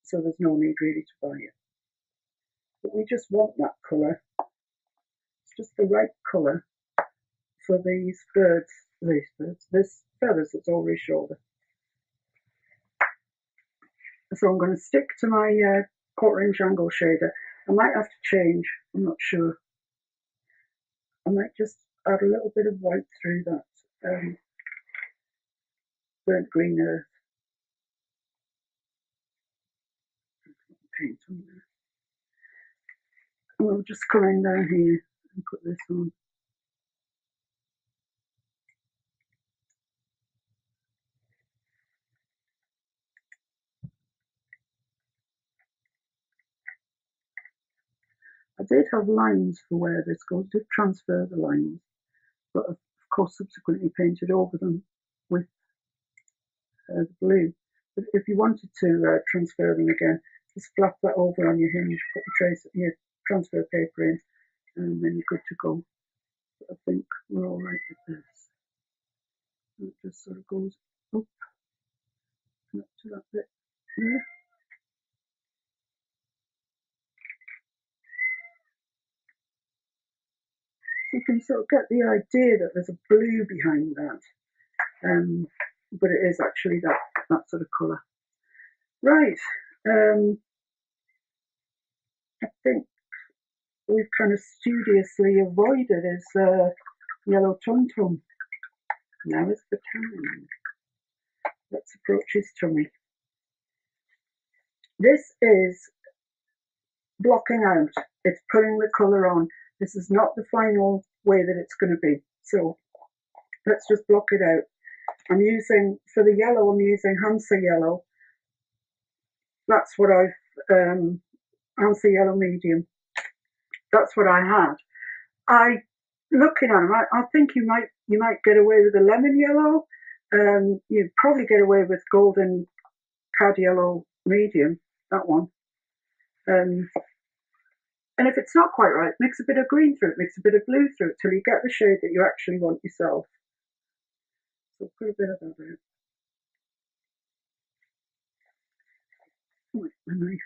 So there's no need really to buy it. But we just want that colour. It's just the right colour for these feathers that's over his shoulder. So I'm going to stick to my 1/4 inch angle shader. I might have to change, I'm not sure. I might just add a little bit of white through that burnt green earth. Paint on there. And we'll just come in down here and put this on. I did have lines for where this goes, did transfer the lines, but of course subsequently painted over them with the blue. But if you wanted to transfer them again, just flap that over on your hinge, put your transfer paper in, and then you're good to go. But I think we're all right with this. And it just sort of goes up and up to that bit there. So you can sort of get the idea that there's a blue behind that, but it is actually that sort of colour. Right, I think we've kind of studiously avoided his Yellow Tum Tum. Now is the time. Let's approach his tummy. This is blocking out. It's putting the colour on. This is not the final way that it's going to be. So let's just block it out. I'm using, for the yellow, I'm using Hansa Yellow. That's what Hansa Yellow Medium. That's what I had. Looking at them, I think you might get away with a lemon yellow. You'd probably get away with golden cad yellow medium, that one. And if it's not quite right, mix a bit of green through it, mix a bit of blue through it till you get the shade that you actually want yourself. So put a bit of that out. Oh, my knife.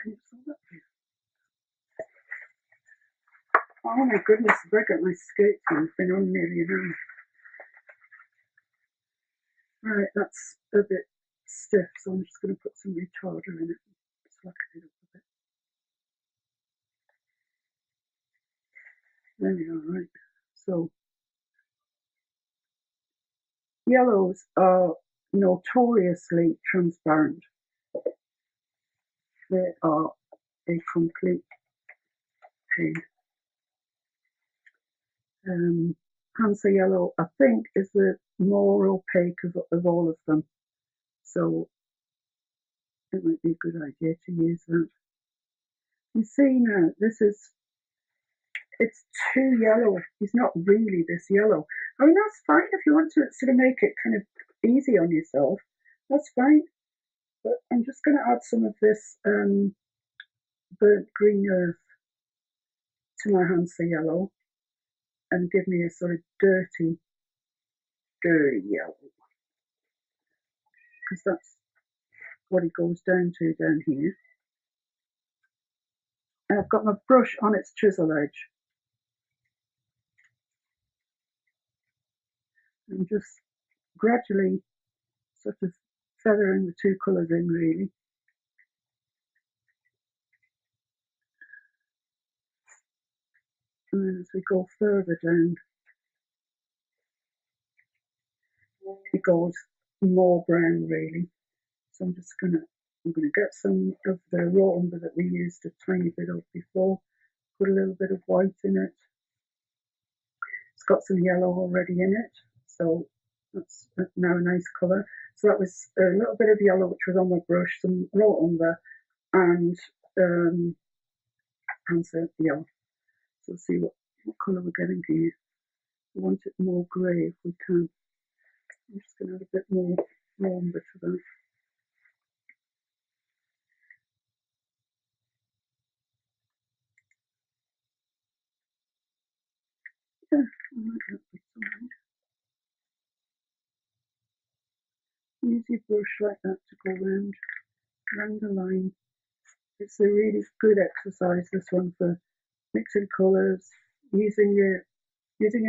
Can you see that? Oh my goodness, I got my skates on. It's been on nearly an hour. Right, that's a bit stiff, so I'm just going to put some retarder in it. Slacken it up a bit. There we are, right. So, yellows are notoriously transparent. They are a complete pain. Hansa Yellow, I think, is the more opaque of all of them. So it might be a good idea to use that. You see now, it's too yellow. He's not really this yellow. I mean, that's fine if you want to sort of make it kind of easy on yourself. That's fine. But I'm just going to add some of this burnt green earth to my Hansa Yellow and give me a sort of dirty yellow. Because that's what it goes down to down here. And I've got my brush on its chisel edge. I'm just gradually sort of feathering the two colours in, really. And then as we go further down, it goes more brown, really. So I'm gonna get some of the raw umber that we used a tiny bit of before, put a little bit of white in it. It's got some yellow already in it, so that's now a nice colour. So that was a little bit of yellow which was on my brush, some raw umber, and Hansa Yellow. So we'll see what colour we're getting here. We want it more grey if we can. I'm just going to add a bit more raw umber to that. Yeah, I like that. That's all right. Use your brush like that to go round the line. It's a really good exercise, this one, for mixing colours, using your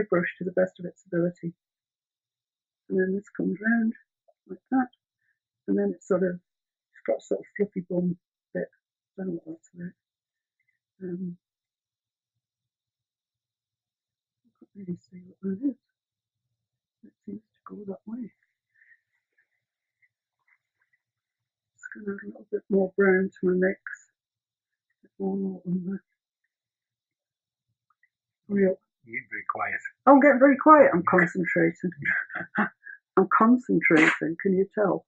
brush to the best of its ability. And then this comes round like that, and then it's got a sort of fluffy bum bit. I don't know what that's about. I can't really see what that is. It seems to go that way. Just going to add a little bit more brown to my mix. A bit more umber. You're very quiet. Oh, I'm getting very quiet. I'm concentrating. I'm concentrating. Can you tell?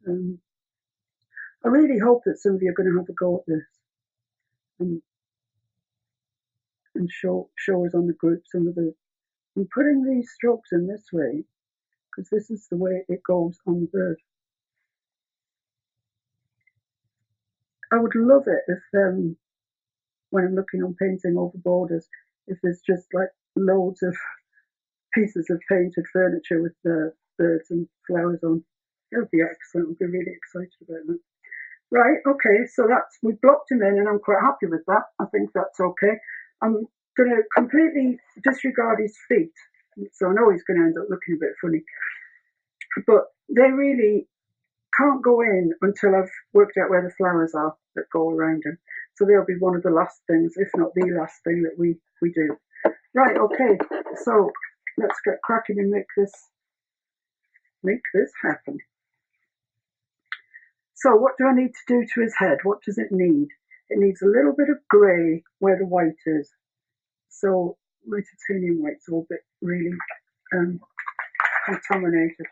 I really hope that some of you are going to have a go at this and show us on the group some of the. I'm putting these strokes in this way because this is the way it goes on the bird. I would love it if when I'm looking on painting over borders, if there's just like loads of pieces of painted furniture with the birds and flowers on. It would be excellent. I'd be really excited about that. Right, okay, so we blocked him in and I'm quite happy with that. I think that's okay. I'm going to completely disregard his feet. So I know he's going to end up looking a bit funny. But they really, can't go in until I've worked out where the flowers are that go around him. So they'll be one of the last things, if not the last thing that we do. Right, okay, so let's get cracking and make this happen. So what do I need to do to his head? What does it need? It needs a little bit of grey where the white is. So my titanium white's all a bit really contaminated.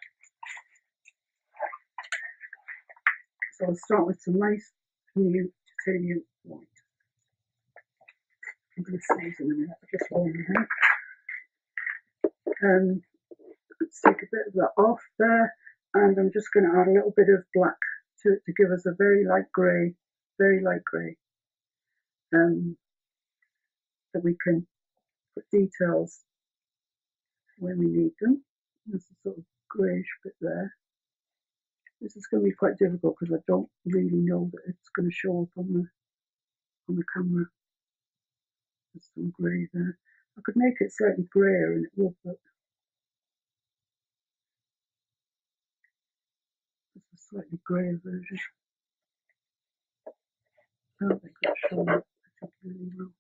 So I'll start with some nice new titanium white. I'm going to sneeze in a minute. I just warm my head. Let's take a bit of that off there, and I'm just going to add a little bit of black to it to give us a very light grey, that we can put details when we need them. There's a sort of greyish bit there. This is going to be quite difficult because I don't really know that it's going to show up on the camera. There's some grey there. I could make it slightly greyer and it would, but this is a slightly greyer version. I don't think it's showing up particularly well.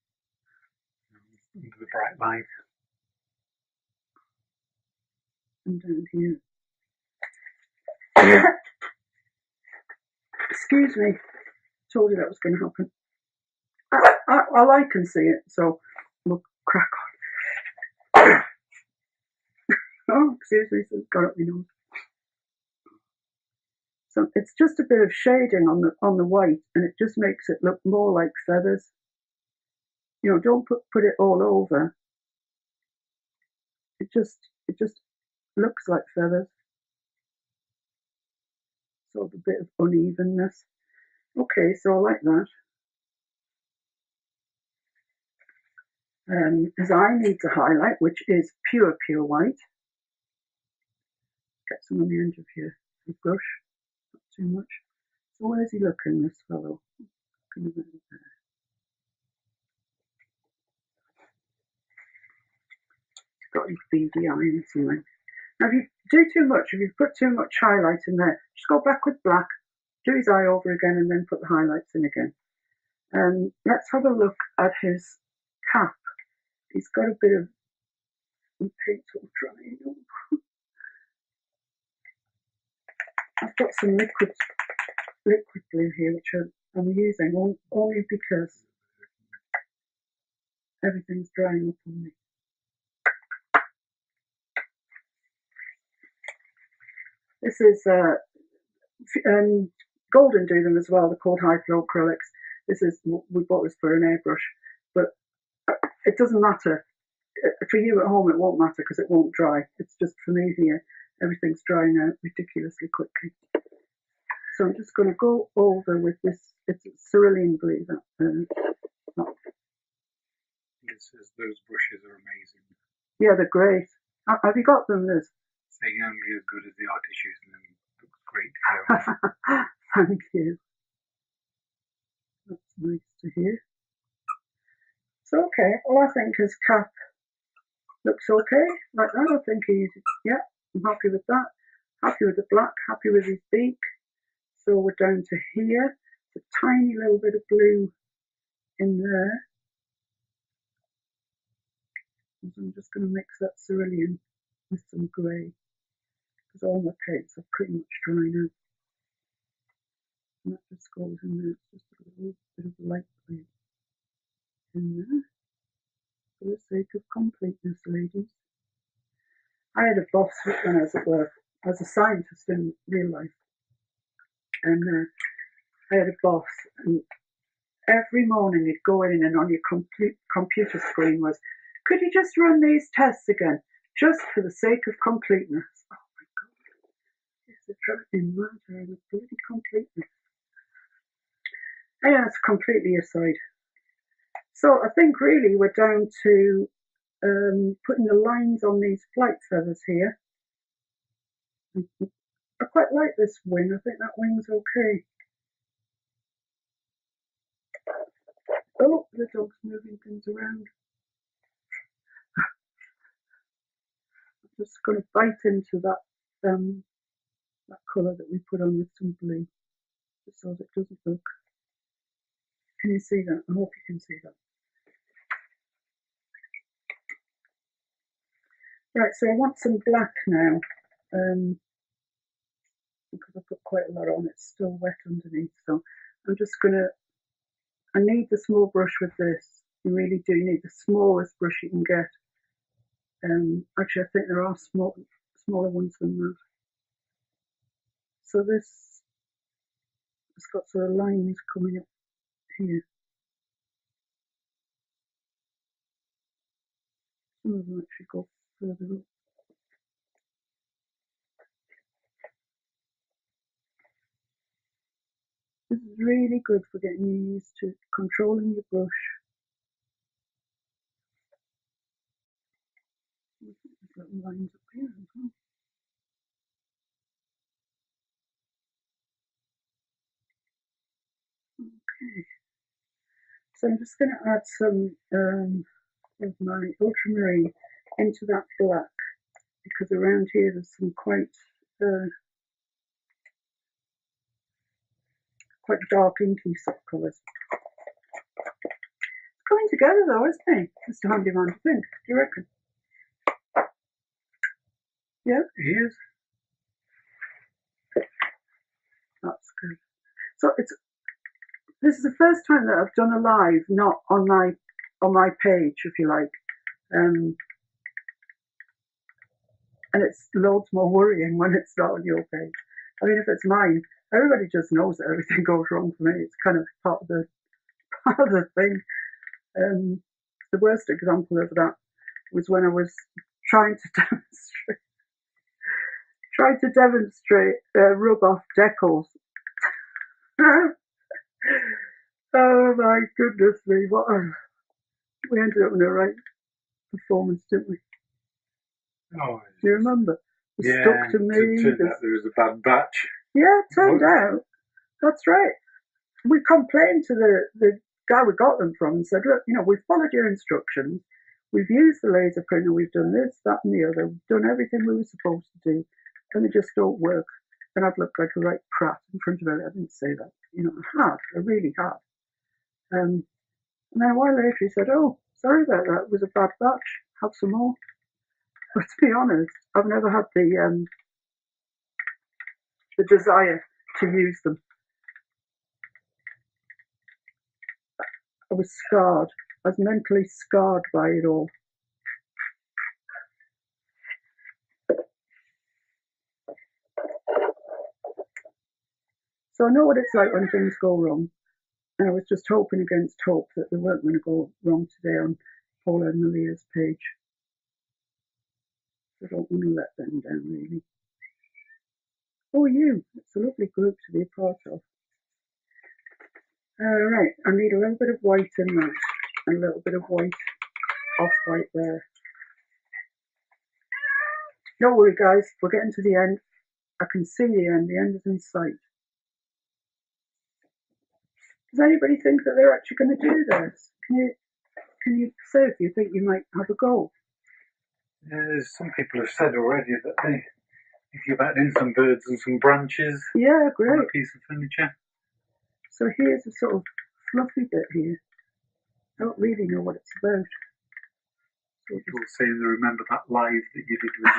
Under the bright light. And down here. Excuse me. Told you that was going to happen. Well, I can see it, so we'll crack on. Oh, excuse me, it's got up my nose. So it's just a bit of shading on the white, and it just makes it look more like feathers. You know, don't put it all over. It just looks like feathers. Sort of a bit of unevenness. Okay, so I like that. His eye needs a highlight, which is pure white. Get some on the end of your brush, not too much. So where's he looking, this fellow? Looking about there. He's got his beady eye and something. Now if you do too much, if you put too much highlight in there, just go back with black, do his eye over again and then put the highlights in again. Let's have a look at his cap. He's got a bit of paint all drying. I've got some liquid glue here, which I'm using only because everything's drying up on me. This is Golden do them as well. They're called high flow acrylics. We bought this for an airbrush, but it doesn't matter. For you at home, it won't matter because it won't dry. It's just for me here, everything's drying out ridiculously quickly. So I'm just going to go over with this. It's cerulean glue. Those brushes are amazing. Yeah, they're great. Have you got them, Liz? They're only as good as the artist using them. Looks great. Thank you. That's nice to hear. So okay, well I think his cap looks okay, like that. I think I'm happy with that. Happy with the black, happy with his beak. So we're down to here. A tiny little bit of blue in there. So I'm just going to mix that cerulean with some grey, because all my paints are pretty much drying out. And that just goes in there. It's just a little bit of light blue in there. For the sake of completeness, ladies. I had a boss when I was at work. I was a scientist in real life. And I had a boss, and every morning he'd go in and on your computer screen was, could you just run these tests again, just for the sake of completeness? Oh my God, this is driving me mad with bloody completeness. Yeah, it's completely aside. So I think really we're down to putting the lines on these flight feathers here. I quite like this wing. I think that wing's okay. Oh, the dog's moving things around. I'm just going to bite into that that colour that we put on with some blue, just so that it doesn't look. Can you see that? I hope you can see that. Right, so I want some black now, because I've put quite a lot on. It's still wet underneath, so I'm just gonna. I need the small brush with this. You really do need the smallest brush you can get. Actually, I think there are smaller ones than that. So this has got sort of lines coming up here. Some of them actually go further up. This is really good for getting you used to controlling your brush. There's little lines up here as well. Okay. So I'm just going to add some of my ultramarine into that black, because around here there's some quite dark inky colours. It's coming together though, isn't it? Mr. Handyman, I think. Do you reckon? Yeah? He is. That's good. So this is the first time that I've done a live, not on my page, if you like. And it's loads more worrying when it's not on your page. I mean, if it's mine, everybody just knows that everything goes wrong for me. It's kind of part of the thing. The worst example of that was when I was trying to demonstrate rub off decals. Oh my goodness me! We ended up in a right performance, didn't we? Oh, do you remember? It yeah, stuck to me. Turned out there was a bad batch. Yeah, it turned out. That's right. We complained to the guy we got them from and said, look, we've followed your instructions. We've used the laser printer. We've done this, that, and the other. We've done everything we were supposed to do, and they just don't work. And I've looked like a right prat in front of it. I didn't say that. I really had. And then a while later he said, oh, sorry about that. It was a bad batch. Have some more. But to be honest, I've never had the desire to use them. I was scarred. I was mentally scarred by it all. So I know what it's like when things go wrong. And I was just hoping against hope that they weren't going to go wrong today on Paula and Maria's page. I don't want to let them down, really. Oh, you. It's a lovely group to be a part of. Right, I need a little bit of white in that, and a little bit of white, off-white there. Don't worry, guys, we're getting to the end. I can see the end is in sight. Does anybody think that they're actually going to do this? Can you say if you think you might have a go? Some people have said already that they give out in some birds and some branches. Yeah, great. On a piece of furniture. So here's a sort of fluffy bit here. I don't really know what it's about. People saying they remember that live that you did with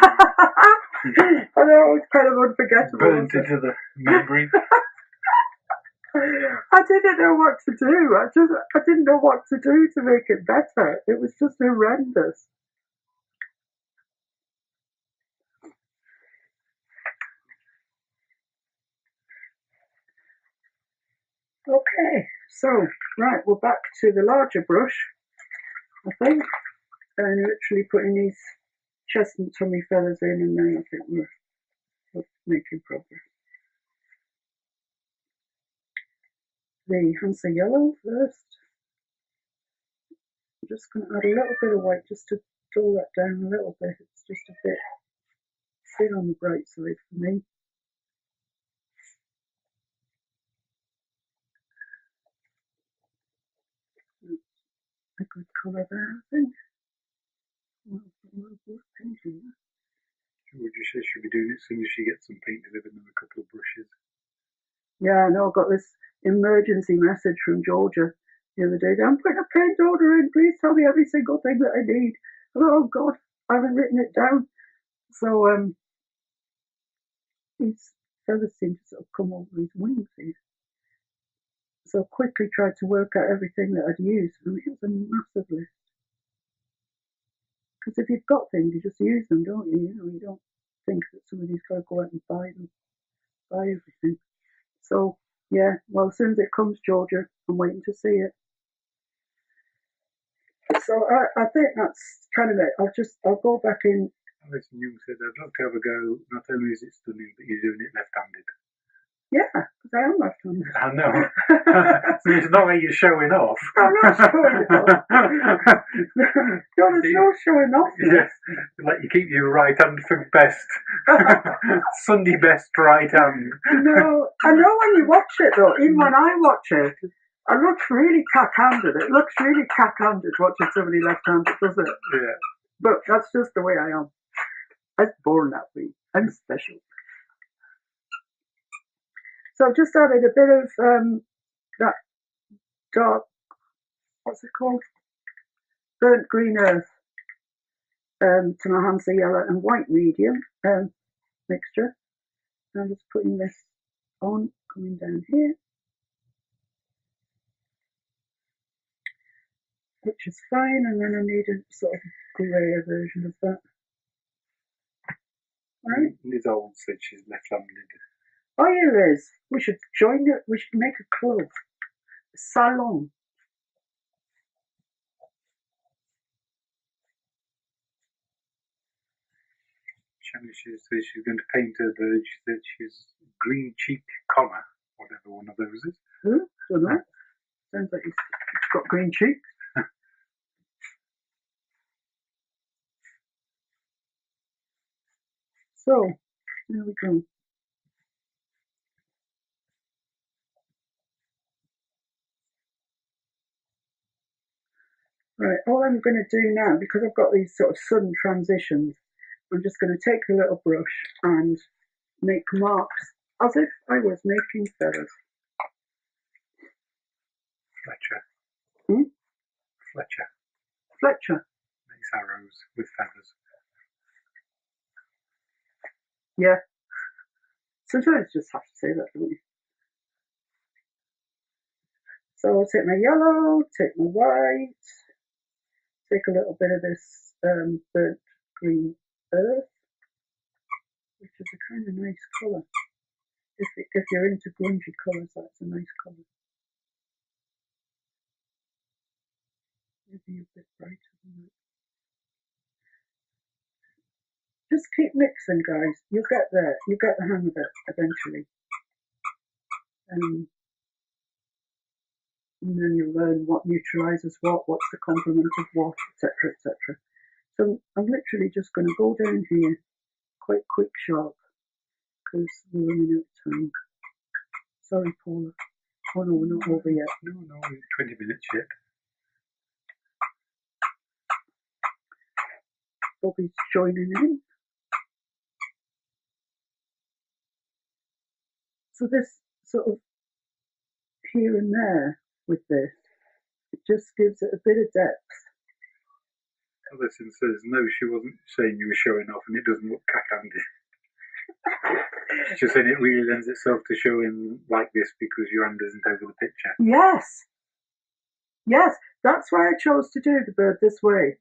I know, it's kind of unforgettable. Burnt into the memory. I didn't know what to do. I didn't know what to do to make it better. It was just horrendous. Okay, so right, we're back to the larger brush, I think, and literally putting these chest and tummy feathers in, and then I think we're making progress. The Hansa yellow first. I'm just going to add a little bit of white just to dull that down a little bit. It's just a bit on the bright side for me. A good colour there, I think. Well, painting. Georgia says she'll be doing it as soon as she gets some paint delivered and a couple of brushes. Yeah, I know. I got this emergency message from Georgia the other day. I'm putting a paint order in. Please tell me every single thing that I need. I thought, oh God, I haven't written it down. So his feathers seem to sort of come over his wings here. So I quickly tried to work out everything that I'd used. I mean, it was a massive list. Because if you've got things, you just use them, don't you? You know, you don't think that somebody's got to go out and buy them, buy everything. So yeah, well, as soon as it comes, Georgia, I'm waiting to see it. So I think that's kind of it. I'll go back in. Alison Young said, I'd love to have a go. Not only is it stunning, but you're doing it left-handed. Yeah, because I am left-handed. I know. So it's not like you're showing off. I'm not showing off. No, there's no showing off. Yes, like you keep your right hand for best. Sunday best right hand. No, I know when you watch it though, even when I watch it, I look really cack-handed. It looks really cack-handed watching somebody left-handed, doesn't it? Yeah. But that's just the way I am. I was born that way. I'm special. So I've just added a bit of that dark, what's it called? Burnt green earth to my Hansa yellow and white medium mixture. And I'm just putting this on, coming down here, which is fine. And then I need a sort of greyer version of that. Right. Liz Old said she's left-handed. Oh yeah, Liz. We should join it. We should make a club, a salon. Shannon says she's going to paint her bird. She said she's green cheek collar, whatever one of those is. Don't know. Sounds like he's got green cheeks. So, there we go. Right, all I'm going to do now, because I've got these sort of sudden transitions, I'm just going to take a little brush and make marks as if I was making feathers. Fletcher. Fletcher. Fletcher. Makes arrows with feathers. Yeah. Sometimes you just have to say that, don't you? So I'll take my yellow, take my white, take a little bit of this burnt green earth, which is a kind of nice colour. If you're into grungy colours, that's a nice colour. Maybe a bit brighter than that. Just keep mixing, guys. You'll get there. You'll get the hang of it eventually. And then you'll learn what neutralises what's the complement of what, etc., etc. So I'm literally just going to go down here quite quick, sharp, because we're running out of time. Sorry, Paula. Oh no, we're not over yet. No, 20 minutes yet. Bobby's joining in. So this sort of here and there with this, it just gives it a bit of depth. Alison says no, she wasn't saying you were showing off, and it doesn't look cack-handed. She's just saying it really lends itself to showing like this because your hand isn't over the picture. Yes, that's why I chose to do the bird this way,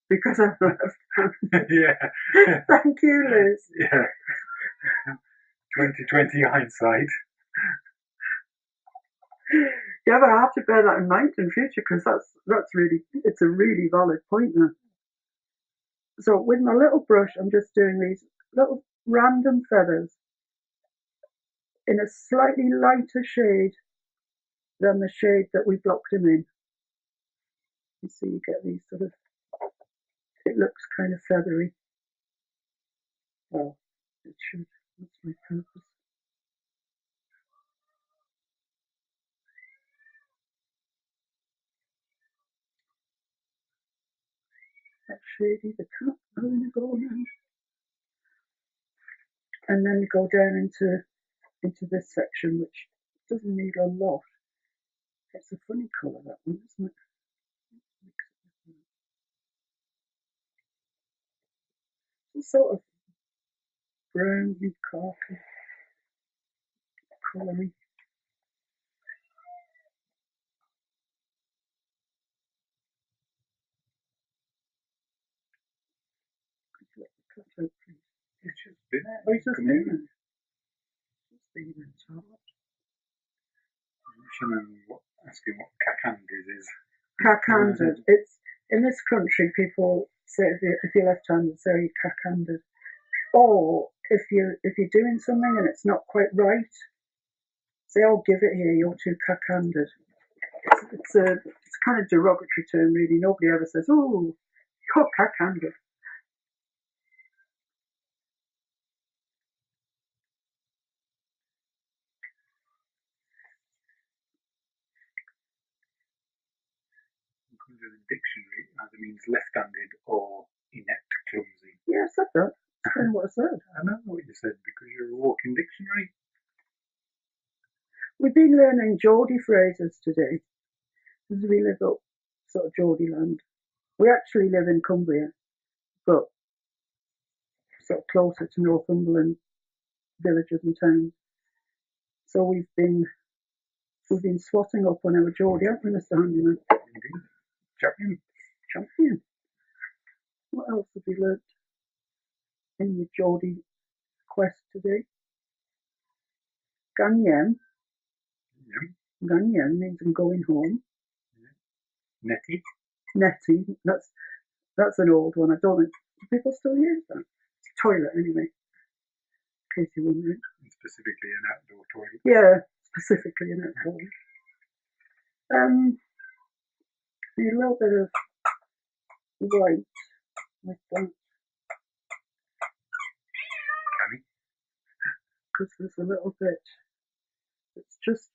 because I'm left. Yeah. Thank you, Liz. Yeah. 2020 hindsight. Yeah, but I have to bear that in mind in future because that's really, it's a really valid point there. So with my little brush, I'm just doing these little random feathers in a slightly lighter shade than the shade that we blocked him in. You see, you get these sort of, it looks kind of feathery. Well, it should. That's my purpose. That shady, the cat, having a go now. and then we go down into this section, which doesn't need a lot. It's a funny colour, that one, isn't it? It's a sort of browny, khaki colouring. Could you let the cut out, please? It's just been Oh, he's just moving. Just leaving top. Asking what cack-handed is. Cack-handed. It's in this country. People say if you're left-handed, say you're cack-handed, or if you're doing something and it's not quite right, say, "Oh, give it here. You're too cack-handed." It's a kind of derogatory term, really. Nobody ever says, "Oh, you're cack-handed." The dictionary either means left-handed or inept, clumsy. Yeah, I said that. That's kind of what I said. I know what you said because you're a walking dictionary. We've been learning Geordie phrases today because we live up sort of Geordie land. We actually live in Cumbria, but sort of closer to Northumberland villages and towns. So we've been swatting up on our Geordie, haven't we, Mr. Handyman? Indeed. Champion. What else have we learnt in the Geordie quest today? Ganyem. Ganyem means I'm going home. Netty. Netty. That's an old one. I don't think people still use that. It's a toilet anyway, in case you're wondering. Specifically an outdoor toilet. Yeah, specifically an outdoor. Need a little bit of white with that. Because there's a little bit that's just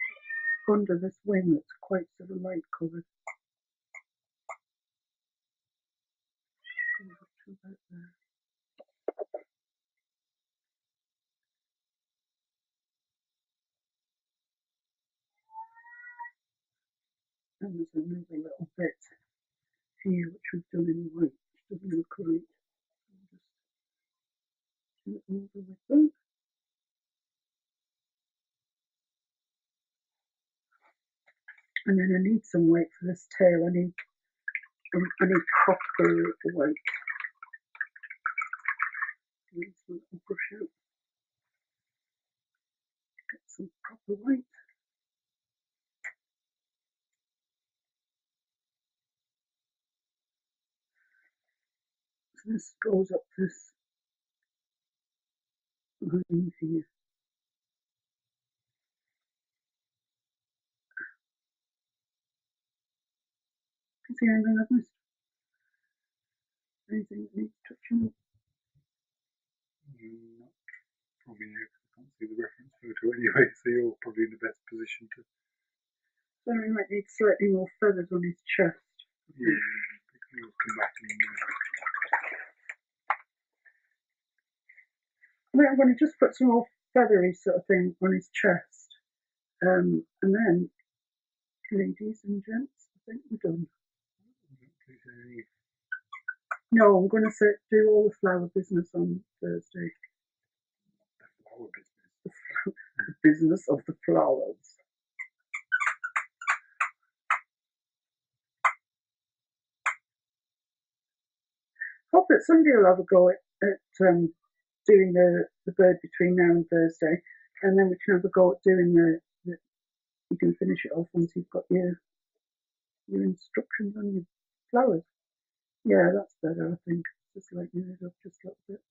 under this wing that's quite sort of light coloured. And there's another little bit here which we've done in white, which doesn't look right. I'll just do it over with them. And then I need some white for this tail. I need proper white. Need some brush out. Get some proper white. So this goes up this line here. Can you see anything I've missed? Anything that needs touching up? Not probably you. I can't see the reference photo anyway, so you're probably in the best position to. So he might need slightly more feathers on his chest. Yeah, we'll come back and. I'm going to just put some more feathery sort of thing on his chest. And then, ladies and gents, I think we're done. No, I'm going to do all the flower business on Thursday. The flower business? The business of the flowers. Hope that somebody will have a go at doing the bird between now and Thursday, and then we can have a go at doing the you can finish it off once you've got your instructions on your flowers. Yeah, that's better, I think. Just lighten it up just a little bit.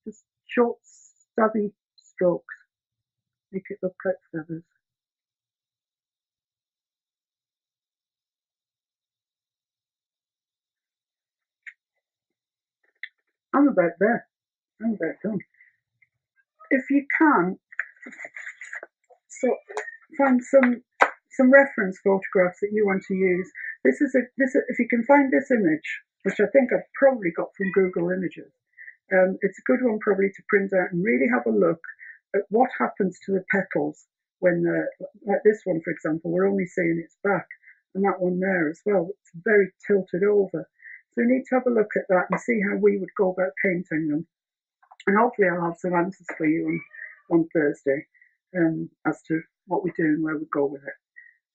Just short, stabby strokes. Make it look like feathers. I'm about there. I'm about done. If you can, so find some reference photographs that you want to use. If you can find this image, which I think I've probably got from Google Images, It's a good one probably to print out and really have a look at what happens to the petals when like this one, for example, we're only seeing its back, and that one there as well. It's very tilted over. So we need to have a look at that and see how we would go about painting them. And hopefully I'll have some answers for you on Thursday as to what we do and where we go with it.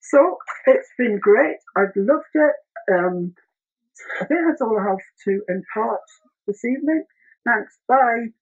So it's been great. I've loved it. I think that's all I have to impart this evening. Thanks. Bye.